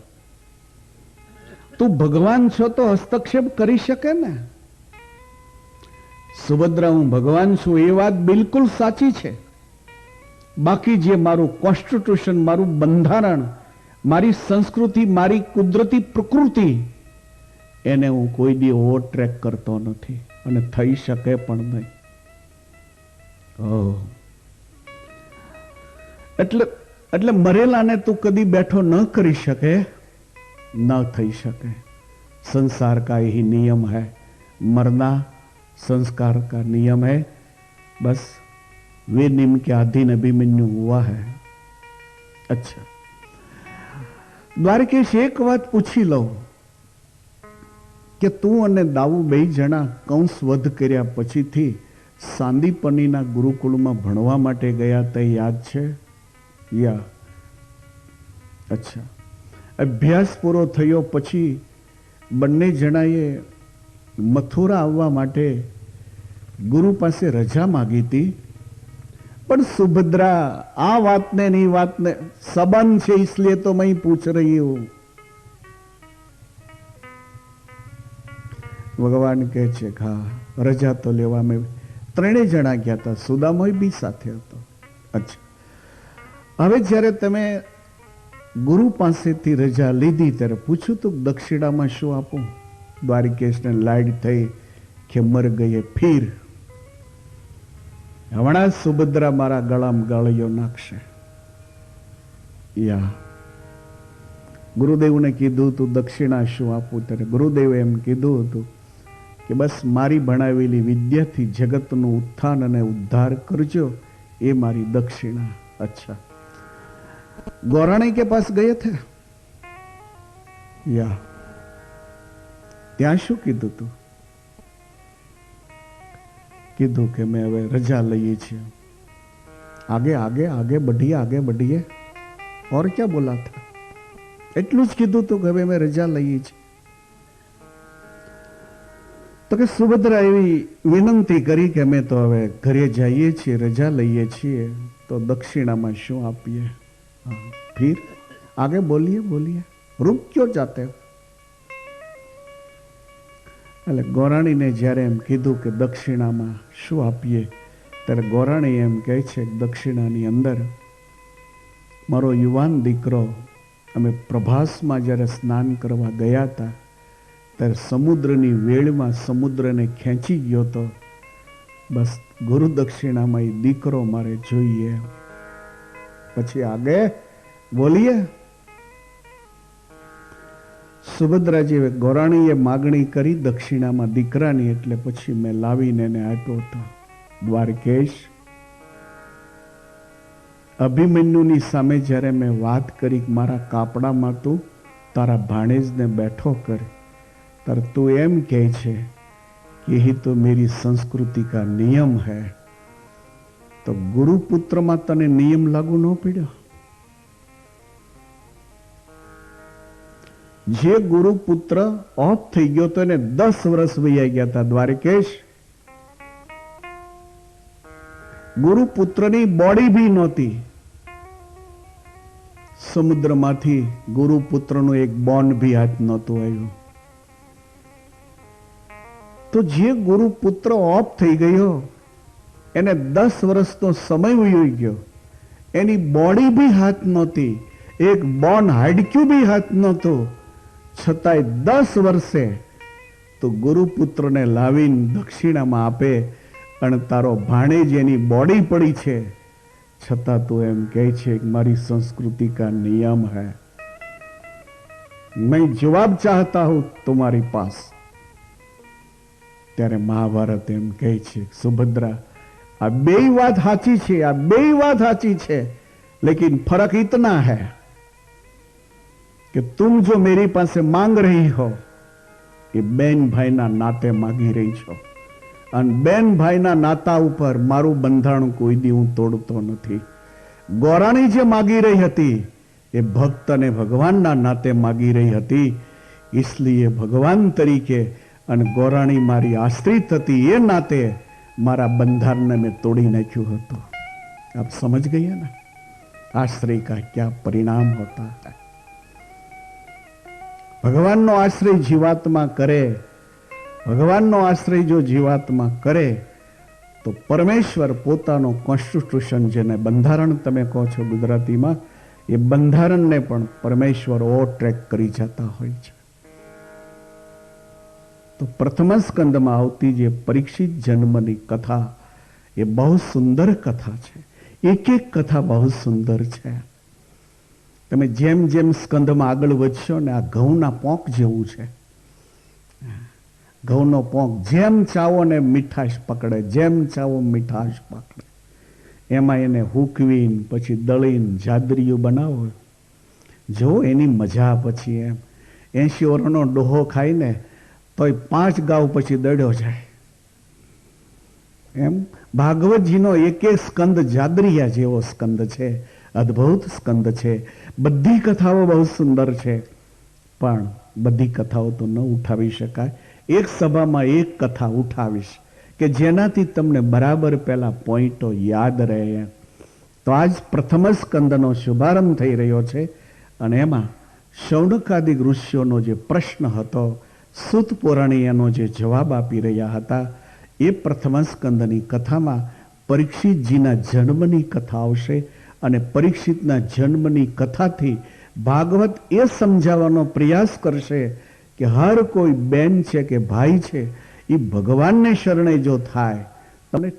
તું ભગવાન છો તો હસ્તક્ષેપ કરી શકે ને? સુભદ્રા, હું ભગવાન છું એ વાત બિલકુલ સાચી છે. બાકી જે મારું કોન્સ્ટિટ્યુશન, મારું બંધારણ, મારી સંસ્કૃતિ, મારી કુદરતી પ્રકૃતિ, એને હું કોઈ દી ઓવરટ્રેક કરતો નથી અને થઈ શકે પણ નહીં. એટલે મરેલાને તું કદી બેઠો ન કરી શકે, ન થઈ શકે. संसार का यही नियम है. मरना संस्कार का नियम है. बस वे नियम के अधीन अभिमन्यु हुआ है. अच्छा, દ્વારકેશ, એક વાત પૂછી લઉં કે તું અને દાઉ બે જણા કંસ વધ કર્યા પછીથી સાંદીપનીના ગુરુકુળમાં ભણવા માટે ગયા, તે યાદ છે? યા. અચ્છા, અભ્યાસ પૂરો થયો પછી બંને જણાએ મથુરા આવવા માટે ગુરુ પાસે રજા માગી હતી. પણ સુભદ્રા, આ વાતને ની વાતને સંબંધ છે, इसलिए तो मैं पूछ रही हूं. ભગવાન કહે છે, હા, રજા તો લેવા મેં ત્રણેય જણા ગયા હતા, સુદામોય બી સાથે હતો. અચ્છા, હવે જ્યારે તમે ગુરુ પાસેથી રજા લીધી ત્યારે પૂછ્યું તું દક્ષિણામાં શું આપું? દ્વારિકેશને લાડ થઈ કે મર ગયે ફીર. હમણાં સુભદ્રા મારા ગળામાં ગાળીઓ નાખશે. યા, ગુરુદેવને કીધું તું દક્ષિણા શું આપું? ત્યારે ગુરુદેવે એમ કીધું હતું કે બસ મારી ભણાવેલી વિદ્યાથી જગતનું ઉત્થાન અને ઉદ્ધાર કરજો, એ મારી દક્ષિણા. अच्छा, गौराणी के पास गए थे? या ત્યાં શું કીધું તું? કીધું કે મેં હવે રજા લઈએ છીએ. आगे आगे आगे बढ़िए, आगे बढ़िए. और क्या बोला था? એટલું જ કીધું તું કે હવે મેં રજા લઈએ છીએ. તો કે સુભદ્રા એવી વિનંતી કરી કે અમે તો હવે ઘરે જઈએ છીએ, રજા લઈએ છીએ, તો દક્ષિણામાં શું આપીએ? फिर आगे बोलिए बोलिए, रुक क्यों जाते हो? એટલે ગોરાણીને જ્યારે એમ કીધું કે દક્ષિણામાં શું આપીએ, ત્યારે ગોરાણી એમ કહે છે, દક્ષિણાની અંદર મારો યુવાન દીકરો, અમે પ્રભાસમાં જ્યારે સ્નાન કરવા ગયા હતા ત્યારે સમુદ્રની વેળમાં સમુદ્રને ખેંચી ગયો હતો. બસ ગુરુ દક્ષિણામાં એ દીકરો મારે જોઈએ. પછી આગે બોલીએ. સુભદ્રાજી ગોરાણીએ માગણી કરી દક્ષિણામાં દીકરાની, એટલે પછી મેં લાવીને એને આપ્યો હતો. દ્વારકેશ, અભિમન્યુની સામે જ્યારે મેં વાત કરી મારા કાપડામાં તું તારા ભાણેજને બેઠો કર, ત્યારે તું એમ કહે છે કે यही तो मेरी संस्कृति का नियम है. तो गुरुपुत्રમાં તને નિયમ લાગુ ન પડ્યો? જે ગુરુપુત્ર ઓફ થઈ ગયો તો એને 10 વર્ષ વૈયા ગયા હતા. દ્વારકેશ, ગુરુપુત્રની બોડી ભી નહોતી. સમુદ્રમાંથી ગુરુપુત્રનું એક બોન ભી હાથ નહોતું આવ્યું. તો જે ગુરુપુત્ર ઓફ થઈ ગયો એને 10 વર્ષનો સમય વયો ગયો, એની બોડી ભી હાથ નહોતી, એક બોન હાડક્યું ભી હાથ નહોતું, છતાંય 10 વર્ષે તો ગુરુપુત્રને લાવીને દક્ષિણામાં આપે અને તારો ભાણેજ એની બોડી પડી છે, છતાં તું એમ કહે છે કે મારી સંસ્કૃતિ કા નિયમ है. मैं जवाब चाहता हूं तुम्हारी पास. ત્યારે મહાભારત એમ કહે છે, સુભદ્રા, આ બે વાત સાચી છે, આ બે વાત સાચી છે, लेकिन फर्क इतना है कि तुम जो मेरी पासे मांग रही हो ये બેન ભાઈના નાતે માગી રહી છો, અને બેન ભાઈના નાતા ઉપર મારું બંધારણ કોઈ દી હું તોડતો નથી. ગોરાણી જે માગી રહી હતી એ ભક્ત અને ભગવાનના નાતે માગી રહી હતી, इसलिए ભગવાન તરીકે અને ગોરાણી મારી આશ્રિત હતી એ નાતે મારા બંધારણને મેં તોડી નાખ્યું હતું. આપ સમજ ગયા ना, आश्रय का क्या परिणाम होता है. ભગવાનનો આશ્રય જીવાત્મા કરે, ભગવાનનો આશ્રય જો જીવાત્મા કરે તો પરમેશ્વર પોતાનો કોન્સ્ટિટ્યુશન, જેને બંધારણ તમે કહો છો ગુજરાતીમાં, એ બંધારણને પણ પરમેશ્વર ઓવરટ્રેક કરી જતા હોય છે. તો પ્રથમ સ્કંદમાં આવતી જે પરીક્ષિત જન્મની કથા એ બહુ સુંદર કથા છે. એક એક કથા બહુ સુંદર છે. તમે જેમ જેમ સ્કંદમાં આગળ વધશો ને, આ ઘઉંના પોંક જેવું છે. ઘઉંનો પોંક જેમ ચાવો ને મીઠાશ પકડે, જેમ ચાવો મીઠાશ પકડે. એમાં એને હૂકવીને પછી દળીને જાદરીઓ બનાવો, જો એની મજા. પછી એમ 80 વર્ષનો ડોહો ખાઈને તોય 5 ગાવ પછી દડ્યો જાય. એમ ભાગવતજીનો એકે સ્કંદ જાદરિયા જેવો સ્કંદ છે, અદ્ભુત સ્કંદ છે. બધી કથાઓ બહુ સુંદર છે, પણ બધી કથાઓ તો ન ઉઠાવી શકાય. એક સભામાં એક કથા ઉઠાવીશ કે જેનાથી તમને બરાબર પેલા પોઈન્ટો યાદ રહે. તો આજ પ્રથમ સ્કંદનો શુભારંભ થઈ રહ્યો છે, અને એમાં શૌનકાદિક ઋષિઓનો જે પ્રશ્ન હતો, સૂત પુરાણી એનો જે જવાબ આપી રહ્યા હતા, એ પ્રથમ સ્કંદની કથામાં પરીક્ષિતજીના જન્મની કથા આવશે. અને પરીક્ષિતના જન્મની કથાથી ભાગવત એ સમજાવવાનો પ્રયાસ કરશે કે હર કોઈ બેન છે કે ભાઈ છે એ ભગવાનને શરણે જો થાય, તમને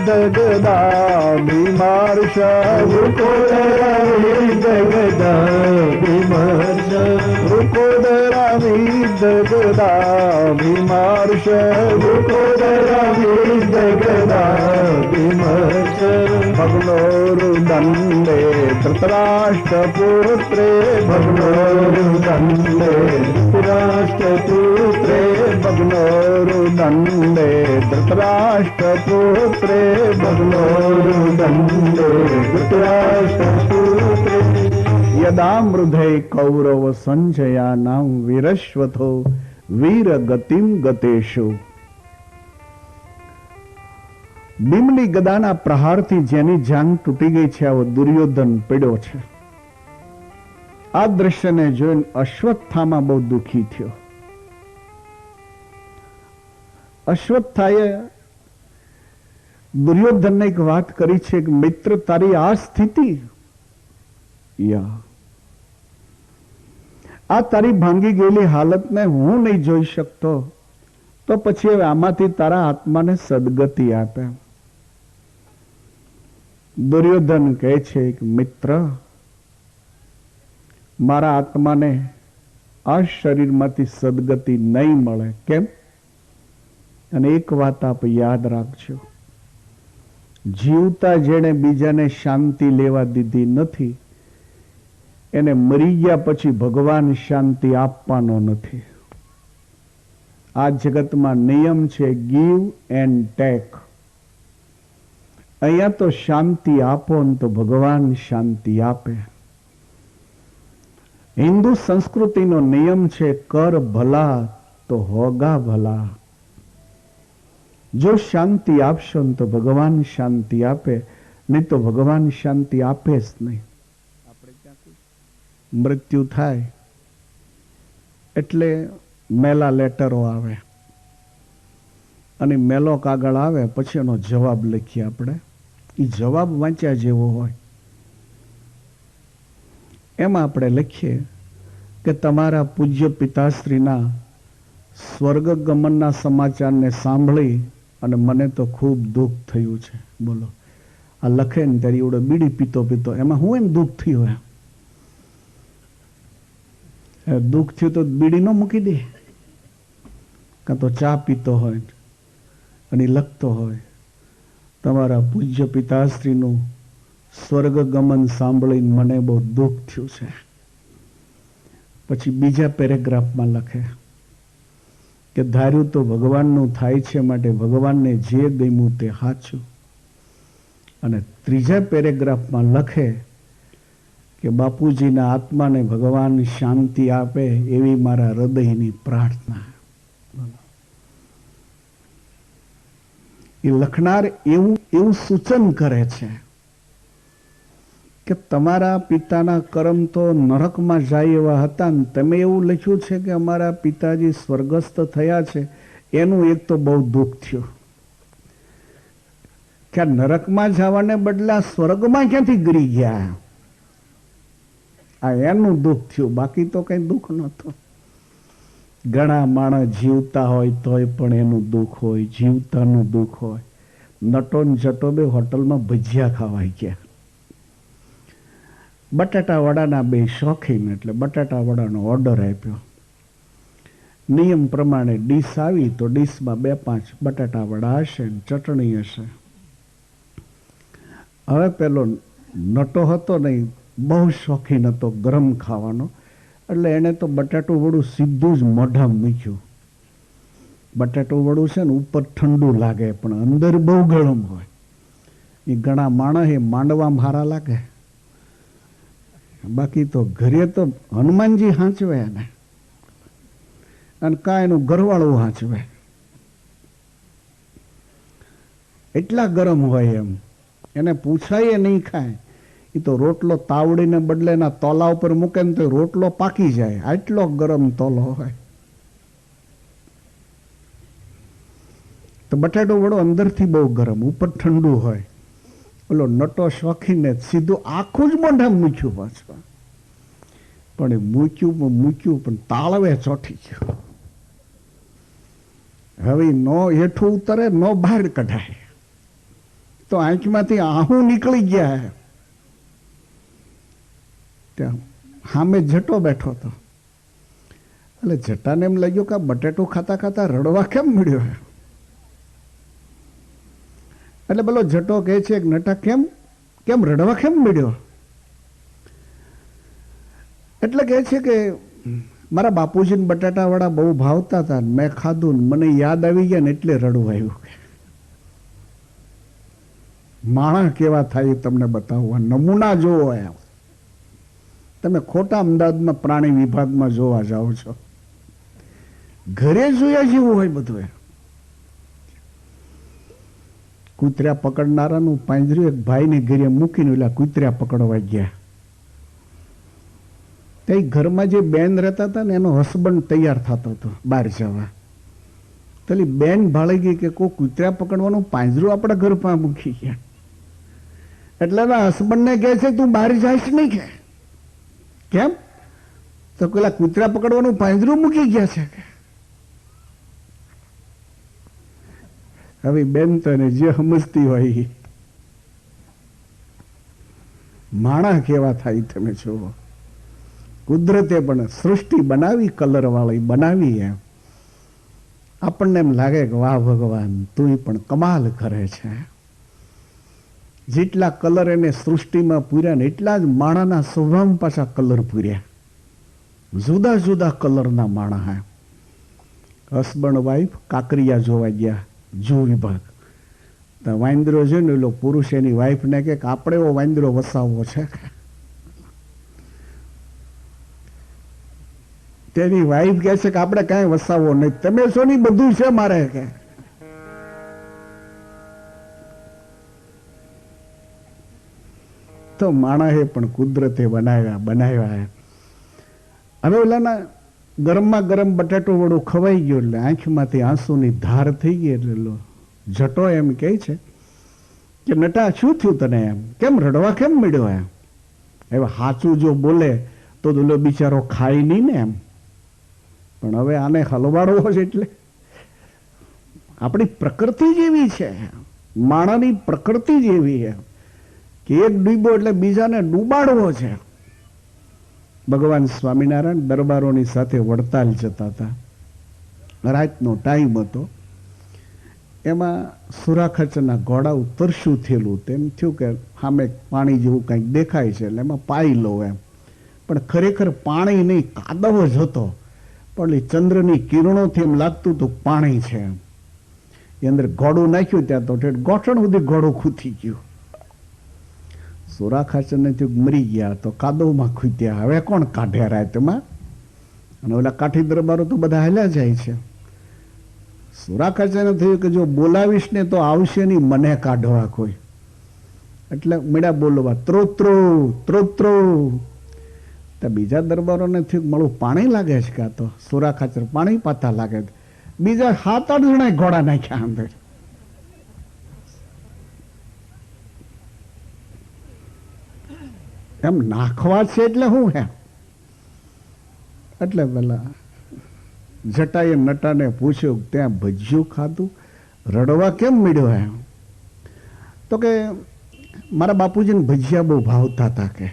दगदा बीमार शाह रुको दगदा बीमार शाह रुको विदगदा विमर्श विकोदरा विदगदा विमर्श भग्नोरुदण्डे धृतराष्ट्रपुत्रे भग्नोरुदण्डे धृतराष्ट्रपुत्रे भग्नोरुदण्डे धृतराष्ट्रपुत्रे भग्नोरुदण्डे धृतराष्ट्रपुत्रे यदा मृधे कौरव संजयानां वीरश्वथो वीरगतिम गतेषु। ભીમની ગદાના પ્રહારથી જેની જાન તૂટી ગઈ છે આવો દુર્યોધન પીડ્યો છે. આ દ્રશ્યને જોઈને અશ્વત્થામા બહુ દુઃખી થયો. અશ્વત્થાએ દુર્યોધનને એક વાત કરી છે કે મિત્ર તારી આ સ્થિતિ, આ તારી ભાંગી ગયેલી હાલતને હું નહીં જોઈ શકતો, તો પછી હવે આમાંથી તારા આત્માને સદગતિ આપે. દુર્યોધન કહે છે કે મિત્ર મારા આત્માને આ શરીરમાંથી સદગતિ નહીં મળે. કેમ? અને એક વાત આપ યાદ રાખજો, જીવતા જેણે બીજાને શાંતિ લેવા દીધી નથી એને મરી ગયા પછી ભગવાન શાંતિ આપવાનો નથી. આ જગતમાં નિયમ છે ગીવ એન્ડ ટેક. અહીંયા તો શાંતિ આપો ને તો ભગવાન શાંતિ આપે. હિન્દુ સંસ્કૃતિનો નિયમ છે કર ભલા તો હોગા ભલા. જો શાંતિ આપશો ને તો ભગવાન શાંતિ આપે, નહીં તો ભગવાન શાંતિ આપે જ નહીં. આપણે ક્યાં મૃત્યુ થાય એટલે મેલા લેટરો આવે અને મેલો કાગળ આવે પછી એનો જવાબ લખીએ આપણે. એ જવાબ વાંચ્યા જેવો હોય. એમાં આપણે લખીએ કે તમારા પૂજ્ય પિતાશ્રીના સ્વર્ગ ગમનના સમાચારને સાંભળી અને મને તો ખૂબ દુઃખ થયું છે. બોલો, આ લખે ને ત્યારે એવડો બીડી પીતો પીતો એમાં હું એમ દુઃખ થયું એમ. દુઃખ થયું તો બીડી ન મૂકી દે, કાં તો ચા પીતો હોય અને લખતો હોય તમારા પૂજ્ય પિતાશ્રીનું સ્વર્ગ ગમન સાંભળીને મને બહુ દુઃખ થયું છે. પછી બીજા પેરેગ્રાફમાં લખે કે ધાર્યું તો ભગવાનનું થાય છે, માટે ભગવાનને જે ગમ્યું તે સાચું. અને ત્રીજા પેરેગ્રાફમાં લખે કે બાપુજીના આત્માને ભગવાન શાંતિ આપે એવી મારા હૃદયની પ્રાર્થના. એ લખનાર એવું સૂચન કરે છે કે તમારા પિતાના કર્મ તો નરકમાં જાય એવા હતા ને તમે એવું લખ્યું છે કે અમારા પિતાજી સ્વર્ગસ્થ થયા છે, એનું એક તો બહુ દુઃખ થયું કે નરકમાં જવાને બદલે સ્વર્ગમાં ક્યાંથી ગરી ગયા. આ એનું દુઃખ થયું, બાકી તો કઈ દુઃખ નહોતું. ઘણા માણસ જીવતા હોય તોય પણ એનું દુઃખ હોય, જીવતાનું દુઃખ હોય. નટો ને જટો બે હોટલમાં ભજીયા ખાવાઈ ગયા. બટાટા વડાના બે શોખીન એટલે બટાટા વડાનો ઓર્ડર આપ્યો. નિયમ પ્રમાણે ડીશ આવી તો ડીશમાં 2-5 બટાટા વડા હશે ને ચટણી હશે. હવે પેલો નટો હતો નહીં, બહુ શોખીન હતો ગરમ ખાવાનો, એટલે એને તો બટાટું વડું સીધું જ મોઢામાં મૂક્યું. બટાટું વડું છે ને ઉપર ઠંડુ લાગે પણ અંદર બહુ ગરમ હોય. એ ઘણા માણસ એ માંડવામાં હારા લાગે, બાકી તો ઘરે તો હનુમાનજી હાંચવે એને, અને કાંઈ એનું ઘરવાળું હાંચવે. એટલા ગરમ હોય એમ એને પૂછાય નહીં ખાય. એ તો રોટલો તાવડીને બદલે એના તોલા ઉપર મૂકે ને તો રોટલો પાકી જાય, આટલો ગરમ તોલો હોય. તો બટાટો વડો અંદરથી બહુ ગરમ, ઉપર ઠંડુ હોય. ઓલો નટો શોખીને સીધું આખું જ મોઢામાં મૂક્યું પાછું. પણ એ મૂક્યું પણ તાળવે ચોંટી ગયું. હવે નો હેઠું ઉતરે નો બહાર કઢાય, તો આંખમાંથી આહું નીકળી ગયા. ત્યાં સામે જટો બેઠો હતો. એટલે જટાને એમ લાગ્યું કે આ બટેટું ખાતા ખાતા રડવા કેમ મળ્યો? એટલે પેલો જટો કહે છે કે નટા કેમ રડવા કેમ મળ્યો? એટલે કહે છે કે મારા બાપુજીને બટાટા વડા બહુ ભાવતા હતા, મેં ખાધું ને મને યાદ આવી ગયા ને એટલે રડવું આવ્યું. માણસ કેવા થાય તમને બતાવવા, નમૂના જોવો. તમે ખોટા અમદાવાદમાં પ્રાણી વિભાગમાં જોવા જાઓ છો, ઘરે જોયા જેવું હોય બધું. કૂતર્યા પકડનારાનું પાંજરું એક ભાઈને ઘરે મૂકીને ઓલા કૂતર્યા પકડવા ગયા. તે ઘરમાં જે બેન રહેતા હતા ને એનો હસબન્ડ તૈયાર થતો હતો બહાર જવા. પેલી બેન ભાળી ગઈ કે કોઈ કૂતરા પકડવાનું પાંજરું આપણા ઘર પાસે મૂકી ગયા. એટલે એના હસબન્ડને કહે છે તું બહાર જઈશ નહીં કે કેમ? તો પેલા કૂતરા પકડવાનું પાંજરું મૂકી ગયા છે. હવે બેન તો એને જે સમજતી હોય. માણસ કેવા થાય તમે જુઓ. કુદરતે પણ સૃષ્ટિ બનાવી, કલર વાળી બનાવી. એમ આપણને એમ લાગે કે વાહ ભગવાન તું પણ કમાલ કરે છે. જેટલા કલર એને સૃષ્ટિમાં પૂર્યા ને એટલા જ માણાના સ્વભાવમાં પાછા કલર પૂર્યા. જુદા જુદા કલરના માણા. હસબન્ડ વાઈફ કાંકરિયા જોવા ગયા જૂ વિભાગ. તો વાંદરો છે ને એલો પુરુષ એની વાઈફને કે આપણે એવો વાંદરો વસાવવો છે. તેની વાઈફ કહે છે કે આપણે કાંઈ વસાવવો નહીં, તમે છો ને બધું છે મારે કે. તો માણસે પણ કુદરતે બનાવ્યા. હવે ઓલાના ગરમમાં ગરમ બટાટું વડું ખવાઈ ગયું એટલે આંખમાંથી આંસુની ધાર થઈ ગઈ. એટલે જટો એમ કહે છે કે નટા શું થયું તને? એમ કેમ રડવા કેમ મળ્યો? એમ હવે સાચું જો બોલે તો ઓલો બિચારો ખાય નહીં ને. એમ પણ હવે આને હલવાડવો છે એટલે આપણી પ્રકૃતિ જેવી છે, માણસની પ્રકૃતિ જેવી છે કે એક ડૂબો એટલે બીજાને ડૂબાડવો છે. ભગવાન સ્વામિનારાયણ દરબારોની સાથે વડતાલ જતા હતા. રાતનો ટાઈમ હતો. એમાં સુરાખચરના ઘોડા ઉતરશું થયેલું. તેમ થયું કે સામે પાણી જેવું કંઈક દેખાય છે એટલે એમાં પાઈ લો એમ. પણ ખરેખર પાણી નહીં, કાદવ જ હતો. પણ ચંદ્રની કિરણોથી એમ લાગતું હતું પાણી છે. એમ એ અંદર ઘોડું નાખ્યું ત્યાં તો ગોઠણ સુધી ઘોડું ખૂતી ગયું. સુરાખાચરને થયું મરી ગયા તો કાદવમાં ખૂત્યા. હવે કોણ કાઢ્યા રાતમાં? અને ઓલા કાઠી દરબારો તો બધા હાલ્યા જાય છે. સુરાખાચરને થયું કે જો બોલાવીશ ને તો આવશે નહીં મને કાઢવા કોઈ. એટલે મળ્યા બોલવા ત્રોત્રો ત્રોત્રો. તો બીજા દરબારોને થયું મળું પાણી લાગે છે કાં તો સુરાખાચર પાણી પાતા લાગે. બીજા 7-8 જણા ઘોડા નાખ્યા અંદર. એમ નાખવા છે એટલે શું હે? એટલે પેલા જટાએ નટાને પૂછ્યું ત્યાં ભજીયું ખાધું, રડવા કેમ મળ્યો? એમ તો કે મારા બાપુજીને ભજીયા બહુ ભાવતા હતા કે,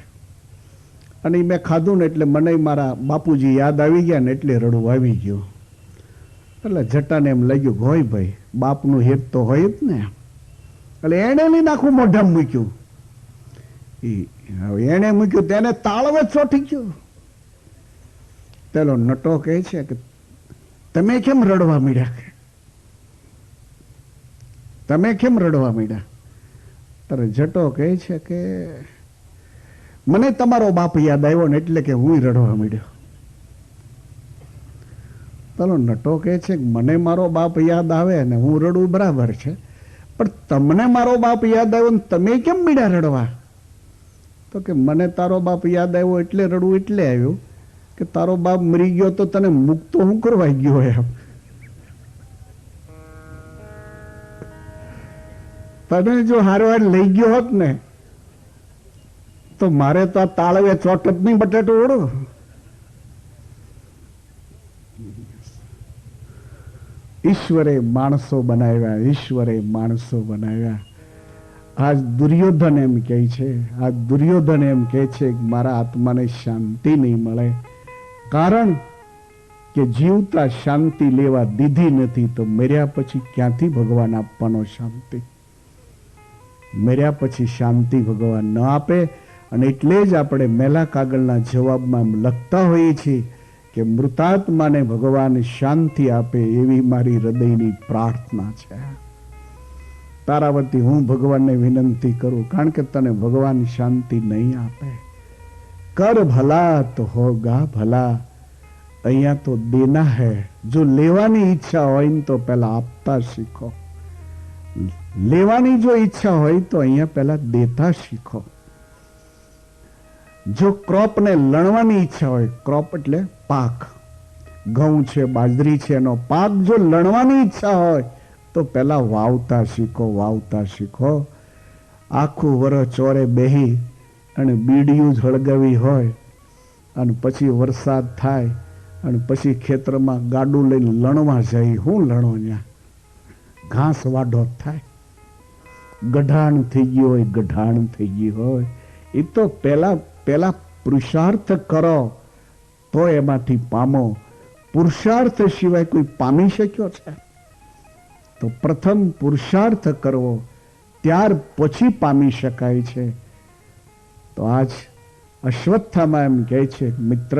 અને મેં ખાધું ને એટલે મને મારા બાપુજી યાદ આવી ગયા ને એટલે રડવું આવી ગયું. એટલે જટાને એમ લાગ્યું હોય ભાઈ બાપનું હેત તો હોય જ ને. એટલે એને નહીં નાખું મોઢામાં મૂક્યું. હવે એને મૂક્યું તેને તાળવે ચોંટી ગયું. પેલો નટો કહે છે કે તમે કેમ રડવા માંડ્યા? તમે કેમ રડવા માંડ્યા? ત્યારે જટો કહે છે કે મને તમારો બાપ યાદ આવ્યો ને એટલે કે હું રડવા માંડ્યો. પેલો નટો કહે છે કે મને મારો બાપ યાદ આવે ને હું રડું બરાબર છે, પણ તમને મારો બાપ યાદ આવ્યો ને તમે કેમ માંડ્યા રડવા? તો કે મને તારો બાપ યાદ આવ્યો એટલે રડવું એટલે આવ્યું કે તારો બાપ મરી ગયો તો તને મુક્તો હું કરવા ગયો? એમ તને જો હારવાર લઈ ગયો હોત ને તો મારે તો આ તાળવે ચોટ જ નહીં બટાટો ઓળો. ઈશ્વરે માણસો બનાવ્યા, ઈશ્વરે માણસો બનાવ્યા. આજ દુર્યોધન એમ કહે છે, આ દુર્યોધન એમ કહે છે કે મારા આત્માને શાંતિ નહીં મળે, કારણ કે જીવતા શાંતિ લેવા દીધી નથી તો મર્યા પછી ક્યાંથી ભગવાન આપવાનો શાંતિ? મર્યા પછી શાંતિ ભગવાન ન આપે. અને એટલે જ આપણે મેલા કાગળના જવાબમાં લખતા હોઈએ છીએ કે મૃતાત્માને ભગવાન શાંતિ આપે એવી મારી હૃદયની પ્રાર્થના છે. તારાવતી, હું ભગવાનને વિનંતી કરું, કારણ કે તને ભગવાન શાંતિ નહીં આપે. કર ભલા તો હોગા ભલા. અહીંયા તો દેના હૈ. જો લેવાની ઈચ્છા હોય ને તો પહેલા આપતા શીખો. લેવાની જો ઈચ્છા હોય તો અહીંયા પહેલા દેતા શીખો. જો ક્રોપને લણવાની ઈચ્છા હોય, ક્રોપ એટલે પાક, ઘઉં છે, બાજરી છે, એનો પાક જો લણવાની ઈચ્છા હોય તો પહેલા વાવતા શીખો. વાવતા શીખો. આખું વરસ ચોરે બેહી અને બીડીયું જ હળગાવી હોય અને પછી વરસાદ થાય અને પછી ખેતરમાં ગાડું લઈને લણવા જાય. હું લણો ત્યાં? ઘાસ વાઢો થાય. ગઢાણ થઈ ગયું હોય, ગઢાણ થઈ ગયું હોય. એ તો પહેલા પુરુષાર્થ કરો તો એમાંથી પામો. પુરુષાર્થ સિવાય કોઈ પામી શક્યો છે? તો પ્રથમ પુરુષાર્થ કરવો, ત્યાર પછી પામી શકાય છે. તો આજ અશ્વત્થામા એમ કહે છે, મિત્ર,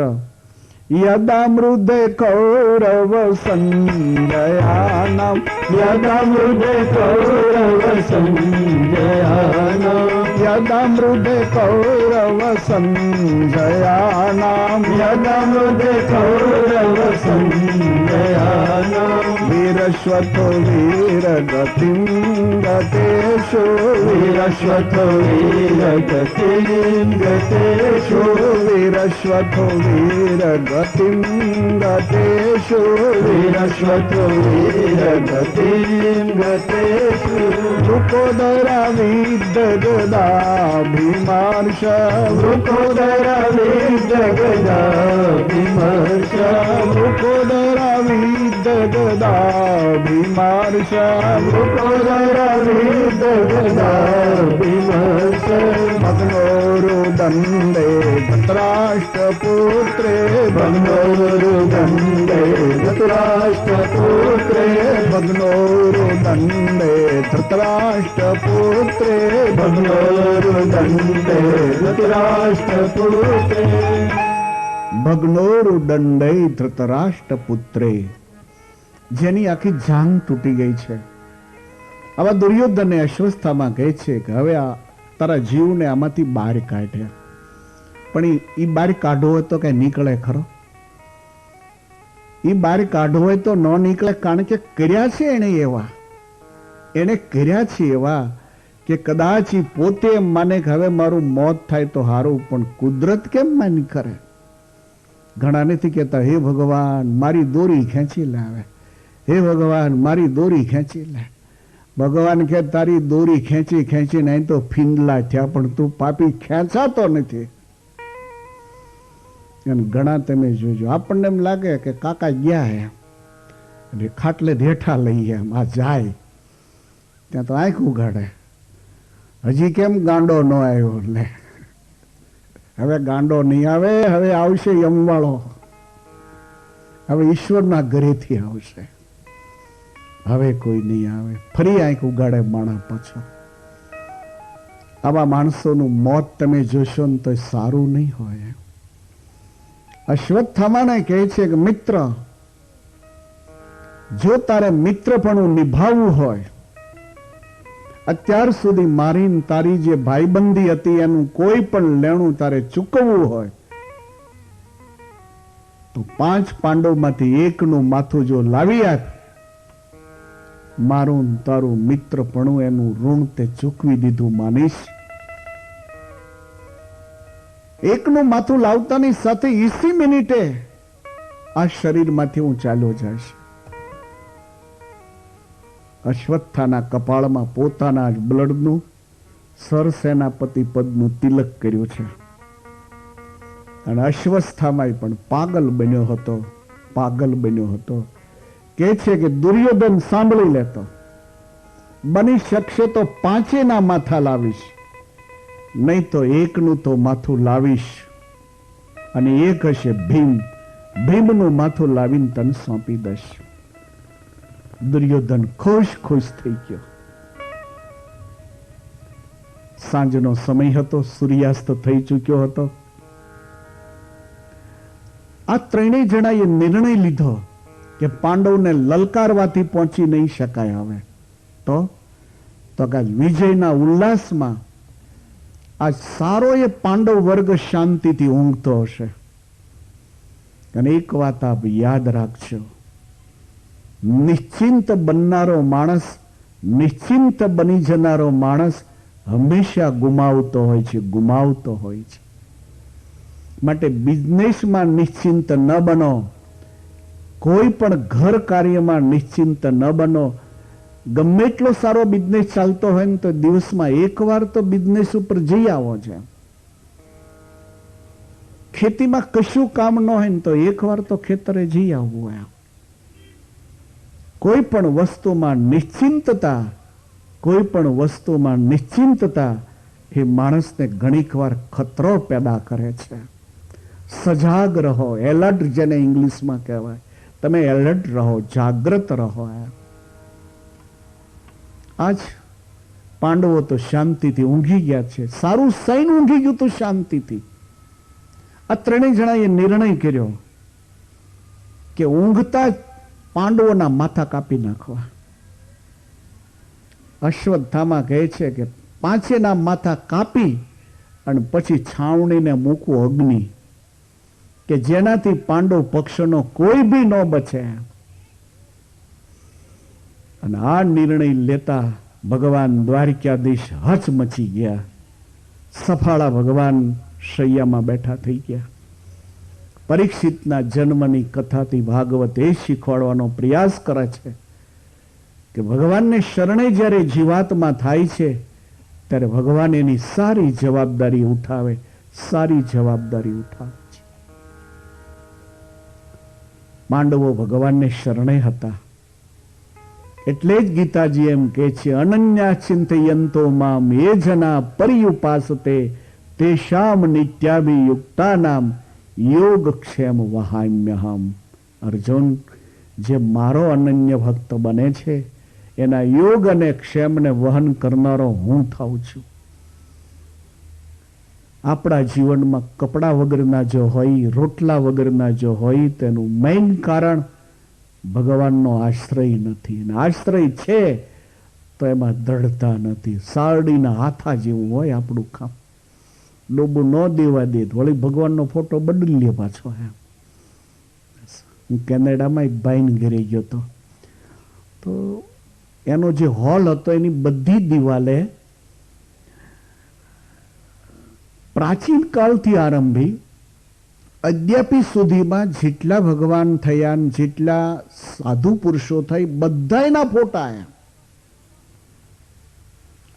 યદા મૃદે કૌરવ સંજયાનામ, યદા મૃદે કૌરવ સંજયાનામ, યદા મૃદે કૌરવ સંજયાનામ, યદા મૃદે કૌરવ સંજયાનામ, વીરશ્વતો વીર ગતિમ ગતેષુ, વીરશ્વતો વીર ગતિમ ગતેષુ, વીરશ્વતો વીર ગતિમ ગતેષુ, વીરશ્વતો વીર ગતિમ ગતેષુ, વૃકોદરા વિદ્ધ ગદા ભીમાર્ષ, વૃકોદરા વિદ્ધ ગદા ભીમાર્ષ, વૃકોદરા વિદ્ધ ગદા ભીમાર્ષ, વૃકોદરા વિદ્ધ ગદા ભીમાર્ષ, ભગ્નોરુ દંડે ધૃતરાષ્ટ્રપુત્રે, ભગ્નોરુ દંડે ધૃતરાષ્ટ્રપુત્રે, ભગ્નોરુ દંડે ધૃતરાષ્ટ્રપુત્રે, ભગ્નોરુ દંડે ધૃતરાષ્ટ્રપુત્રે, ભગ્નોરુ દંડે ધૃતરાષ્ટ્રપુત્રે. જેની આખી જાંગ તૂટી ગઈ છે. આવા દુર્યોધનને અશ્વસ્થામાં કહે છે કે હવે આ તારા જીવને આમાંથી બહાર કાઢ્યા, પણ એ બહાર કાઢવો હોય તો કઈ નીકળે ખરો? એ બહાર કાઢવો હોય તો ન નીકળે, કારણ કે કર્યા છે એને કર્યા છે એવા કે કદાચ પોતે એમ માને કે હવે મારું મોત થાય તો હારું, પણ કુદરત કેમ માની કરે? ઘણા નથી કહેતા, હે ભગવાન મારી દોરી ખેંચી લાવે, હે ભગવાન મારી દોરી ખેંચી લે. ભગવાન કે તારી દોરી ખેંચી ખેંચી નહીં તો ફીંદલા થયા, પણ તું પાપી ખેંચાતો નથી. અને ઘણા તમે જોજો, આપણને એમ લાગે કે કાકા ગયા હે એટલે ખાટલે હેઠા લઈએ, એમ આ જાય ત્યાં તો આંખ ઉગાડે, હજી કેમ ગાંડો ન આવ્યો? લે હવે ગાંડો નહીં આવે, હવે આવશે યમવાળો, હવે ઈશ્વરના ઘરેથી આવશે, હવે કોઈ નહીં આવે. ફરી આંખ ઉગાડે માણસ પાછો. આવા માણસોનું મોત તમે જોશો ને તો સારું નહીં હોય. અશ્વત્થામાને કહે છે કે મિત્ર, જો તારે મિત્રપણું નિભાવવું હોય, અત્યાર સુધી મારીને તારી જે ભાઈબંધી હતી એનું કોઈ પણ લેણું તારે ચૂકવવું હોય તો 5 પાંડવમાંથી એકનું માથું જો લાવી આપ, મારું તારું મિત્રપણું એનું ઋણ તે ચૂકવી દીધું માનીશ. એકનું માથું લાવતાની સાથે 20 મિનિટે આ શરીરમાંથી હું ચાલ્યો જઈશ. અશ્વત્થાના કપાળમાં પોતાના જ બ્લડનું સરસેનાપતિ પદનું તિલક કર્યું છે. અને અશ્વત્થામાં પણ પાગલ બન્યો હતો. કે છે કે દુર્યોધન સાંભળી લેતો, બની શકશે તો 5 માથા લાવીશ, નહીં તો એકનું તો માથું લાવીશ. અને એક હશે ભીમ, ભીમનું માથું લાવીને તને સોંપી દઈશ. દુર્યોધન ખુશ ખુશ થઈ ગયો. સાંજનો સમય હતો, સૂર્યાસ્ત થઈ ચૂક્યો હતો. આ ત્રણેય જણાએ નિર્ણય લીધો કે પાંડવને લલકારવાથી પહોંચી નહીં શકાય. હવે તો કે વિજયના ઉલ્લાસમાં આ સારો એ પાંડવ વર્ગ શાંતિથી ઊંઘતો હશે. અને એક વાત આપ યાદ રાખજો, નિશ્ચિંત બનનારો માણસ, નિશ્ચિંત બની જનારો માણસ હંમેશા ગુમાવતો હોય છે, ગુમાવતો હોય છે. માટે બિઝનેસમાં નિશ્ચિંત ન બનો, કોઈ પણ ઘર કાર્યમાં નિશ્ચિંત ન બનો. ગમે એટલો સારો બિઝનેસ ચાલતો હોય ને તો દિવસમાં એકવાર તો બિઝનેસ ઉપર જઈ આવો છે. ખેતીમાં કશું કામ ન હોય ને તો એકવાર તો ખેતરે જઈ આવવું હોય. કોઈ પણ વસ્તુમાં નિશ્ચિંતતા, કોઈ પણ વસ્તુમાં નિશ્ચિંતતા એ માણસને ઘણીક વાર ખતરો પેદા કરે છે. સજાગ રહો, એલર્ટ જેને ઇંગ્લિશમાં કહેવાય. તમે એલર્ટ રહો, જાગ્રત રહો. આજ પાંડવો તો શાંતિથી ઊંઘી ગયા છે. સારું સૈન ઊંઘી ગયું તું શાંતિથી. આ ત્રણેય જણાએ નિર્ણય કર્યો કે ઊંઘતા જ પાંડવોના માથા કાપી નાખવા. અશ્વત્થામા કહે છે કે પાંચેના માથા કાપી અને પછી છાવણીને મૂકવું અગ્નિ, કે જેનાથી પાંડવ પક્ષનો કોઈ બી ન બચે. અને આ નિર્ણય લેતા ભગવાન દ્વારકાધીશ હચમચી ગયા. સફાળા ભગવાન શૈયામાં બેઠા થઈ ગયા. પરીક્ષિતના જન્મની કથાથી ભાગવત એ શીખવાડવાનો પ્રયાસ કરે છે કે ભગવાનને શરણે જ્યારે જીવાત્મા થાય છે ત્યારે ભગવાન એની સારી જવાબદારી ઉઠાવે, સારી જવાબદારી ઉઠાવે છે. માંડવો ભગવાનને શરણે હતા. એટલે જ ગીતાજી એમ કહે છે, અનન્યા ચિંતયંતો મામ એ જના પર્યુપાસતે તેષામ નિત્યાભિયુક્તાનામ યોગક્ષેમ વહામ્યહમ. અર્જુન, જે મારો અનન્ય ભક્ત બને છે એના યોગ અને ક્ષેમને વહન કરનારો હું થાઉં છું. આપણા જીવનમાં કપડા વગરના જો હોય, રોટલા વગરના જો હોય, તેનું મેઇન કારણ ભગવાનનો આશ્રય નથી. અને આશ્રય છે તો એમાં દ્રઢતા નથી. સારડીના હાથા જેવું હોય આપણું કામ. ડોબું ન દેવા દે વળી ભગવાનનો ફોટો બદલી લે પાછો. હું કેનેડામાં એક ભાઈને ઘરે ગયો હતો, તો એનો જે હોલ હતો એની બધી દિવાલે પ્રાચીન કાળથી આરંભી અદ્યાપી સુધીમાં જેટલા ભગવાન થયા, જેટલા સાધુ પુરુષો થઈ, બધાના ફોટા આયા.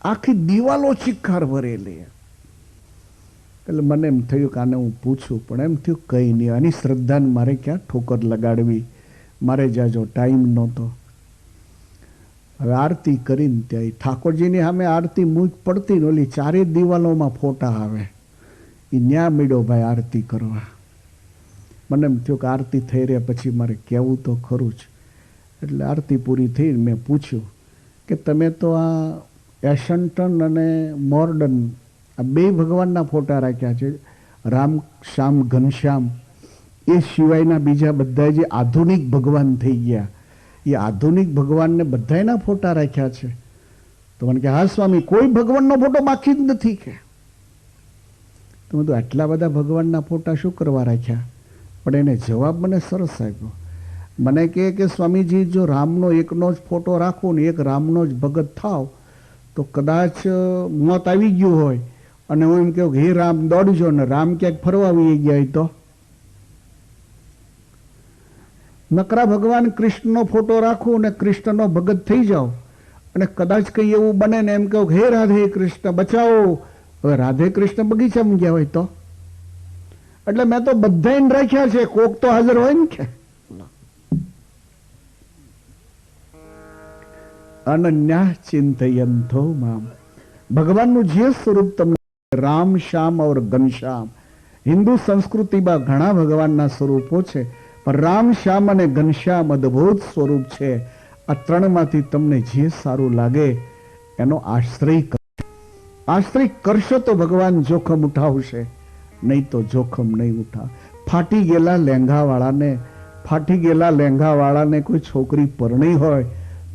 આખી દિવાલો ચિક્કાર ભરેલી. એટલે મને એમ થયું કે આને હું પૂછું, પણ એમ થયું કંઈ નહીં, આની શ્રદ્ધાને મારે ક્યાં ઠોકર લગાડવી, મારે જાજો ટાઈમ નહોતો. હવે આરતી કરીને ત્યાં ઠાકોરજીની સામે આરતી મૂક પડતી ને ઓલી ચારે દિવાલોમાં ફોટા આવે, એ ન્યા મીડો ભાઈ આરતી કરવા. મને એમ થયું કે આરતી થઈ રહ્યા પછી મારે કહેવું તો ખરું જ. એટલે આરતી પૂરી થઈ મેં પૂછ્યું કે તમે તો આ એશન્ટન અને મોર્ડન આ બે ભગવાનના ફોટા રાખ્યા છે, રામ શ્યામ ઘનશ્યામ, એ સિવાયના બીજા બધા જે આધુનિક ભગવાન થઈ ગયા એ આધુનિક ભગવાનને બધાના ફોટા રાખ્યા છે? તો મને કે હા સ્વામી, કોઈ ભગવાનનો ફોટો બાકી જ નથી. કે તમે તો આટલા બધા ભગવાનના ફોટા શું કરવા રાખ્યા? પણ એને જવાબ મને સરસ આપ્યો. મને કહે કે સ્વામીજી, જો રામનો એકનો જ ફોટો રાખું ને એક રામનો જ ભગત થાવ તો કદાચ મોત આવી ગયું હોય અને હું એમ કહું કે હે રામ દોડજો ને રામ ક્યાંક ફરવા આવી ગયા હોય તો? નકરા ભગવાન કૃષ્ણનો ફોટો રાખું ને કૃષ્ણનો ભગત થઈ જાઓ અને કદાચ કંઈ એવું બને ને એમ કહું હે રાધે કૃષ્ણ બચાવો, હવે રાધે કૃષ્ણ બગીચામાં ગયા હોય તો? એટલે મેં તો બધાને રાખ્યા છે, કોક તો હાજર હોય ને. કે અનન્યા ચિંતયંતો મામ, ભગવાનનું જે સ્વરૂપ તમને રામ શ્યામ और ઘનશ્યામ, હિન્દુ સંસ્કૃતિમાં ઘણા ભગવાનના સ્વરૂપો છે, પણ રામ, શ્યામ અને ઘનશ્યામ અદ્ભુત સ્વરૂપ છે. આ ત્રણમાંથી તમને જે સારું લાગે એનો આશ્રય કરો. આશ્રય કરશો તો ભગવાન જોખમ ઉઠાવશે, નહીં તો જોખમ નહીં ઉઠાવ. ફાટી ગયેલા લેંઘાવાળાને કોઈ છોકરી પરણી હોય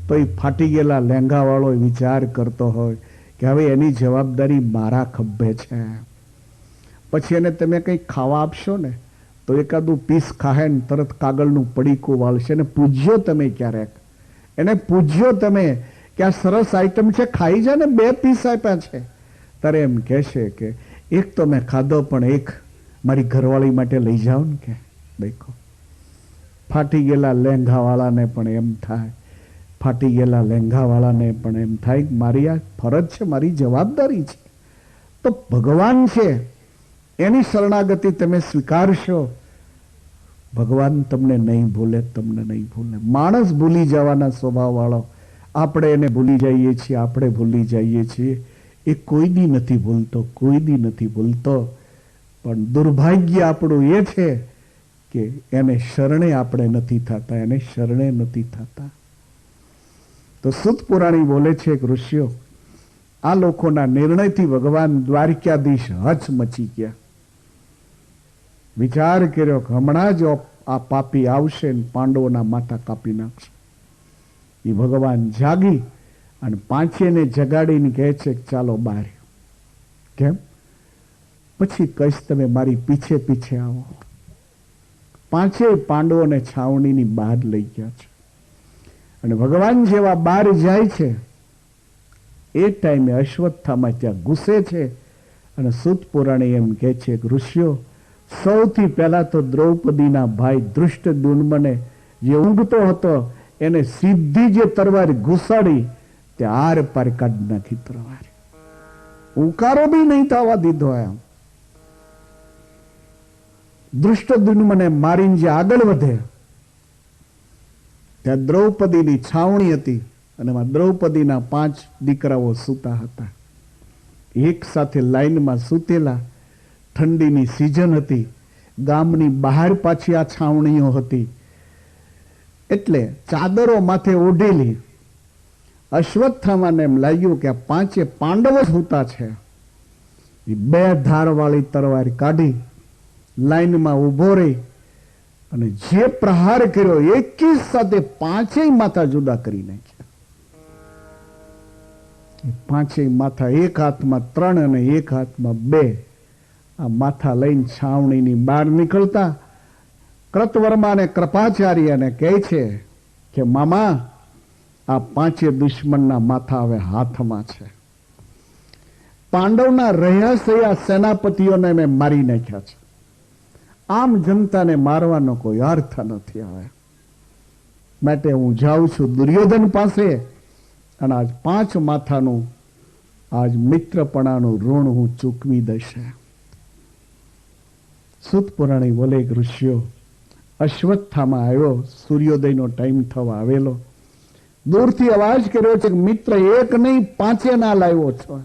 તો એ ફાટી ગયેલા લેંઘાવાળો વિચાર કરતો હોય કે હવે એની જવાબદારી મારા ખભે છે. પછી એને તમે કંઈ ખાવા આપશો ને તો એકાદું પીસ ખાહે ને તરત કાગળનું પડીકું વાળશે. એને પૂછ્યો તમે ક્યારેક, એને પૂછ્યો તમે કે આ સરસ આઈટમ છે, ખાઈ જા ને, 2 પીસ આપ્યા છે. તારે એમ કહેશે કે એક તો મેં ખાધો પણ એક મારી ઘરવાળી માટે લઈ જાઓ ને. કે દેખો, ફાટી ગયેલા લેંઘાવાળાને પણ એમ થાય, ફાટી ગયેલા લેંઘાવાળાને પણ એમ થાય મારી આ ફરજ છે, મારી જવાબદારી છે. તો ભગવાન છે એની શરણાગતિ તમે સ્વીકારશો, ભગવાન તમને નહીં ભૂલે, તમને નહીં ભૂલે. માણસ ભૂલી જવાના સ્વભાવ વાળો, આપણે એને ભૂલી જઈએ છીએ, આપણે ભૂલી જઈએ છીએ. એ કોઈ દી નથી ભૂલતો, કોઈ દી નથી ભૂલતો. પણ દુર્ભાગ્ય આપણું એ છે કે એને શરણે આપણે નથી થતા, એને શરણે નથી થતા. તો સુત પુરાણી બોલે છે કે ઋષિઓ, આ લોકોના નિર્ણયથી ભગવાન દ્વારકાધીશ હચમચી ગયા. વિચાર કર્યો કે હમણાં જ આ પાપી આવશે ને પાંડવોના માથા કાપી નાખશે. એ ભગવાન જાગી અને પાંચેને જગાડીને કહે છે કે ચાલો બહાર. કેમ? પછી કહીશ તમે મારી પીછે પીછે આવો. પાંચેય પાંડવોને છાવણીની બહાર લઈ ગયા છે. અને ભગવાન જેવા બહાર જાય છે એ ટાઈમે અશ્વત્થામા ત્યાં ઘૂસે છે. અને સૂત પુરાણી એમ કહે છે કે ઋષિઓ, સૌથી પહેલા તો દ્રૌપદીના ભાઈ ધૃષ્ટદ્યુમ્નને જે ઊંઘતો હતો એને સીધી જે તરવાર ઘુસાડી તે આર પાર કાઢી નાખી તરવાર. ઉકારો બી નહીં થવા દીધો. એમ ધૃષ્ટદ્યુમ્નને મારીને જે આગળ વધે ત્યાં દ્રૌપદીની છાવણી હતી અને એમાં દ્રૌપદીના 5 દીકરાઓ સૂતા હતા. એક સાથે લાઈનમાં સૂતેલા. ઠંડીની સિઝન હતી, ગામની બહાર પાછી આ છાવણીઓ હતી એટલે ચાદરો માથે ઓઢેલી. અશ્વત્થામાને એમ લાગ્યું કે આ 5 પાંડવો સૂતા છે. એ 2 ધારવાળી તરવાર કાઢી લાઈનમાં ઊભો રહી અને જે પ્રહાર કર્યો એકી સાથે 5 માથા જુદા કરી નાખ્યા. 5 માથા એક હાથમાં 3 અને એક હાથમાં 2. આ માથા લઈને છાવણીની બહાર નીકળતા કૃતવર્મા અને કૃપાચાર્યને કહે છે કે મામા, આ 5 દુશ્મનના માથા હવે હાથમાં છે. પાંડવના રહ્યા સયા સેનાપતિઓને મેં મારી નાખ્યા છે. આમ જનતાને મારવાનો કોઈ અર્થ નથી આવે. માટે હું જાઉં છું દુર્યોધન પાસે અને આજ 5 માથાનું આજ મિત્રપણાનું ઋણ હું ચૂકવી દઈશ. સુત પુરાણી બોલે ઋષિઓ, અશ્વત્થામા આવ્યો, સૂર્યોદયનો ટાઈમ થવા આવેલો. દૂરથી અવાજ કર્યો છે કે મિત્ર એક નહીં 5 ના લાવ્યો છો.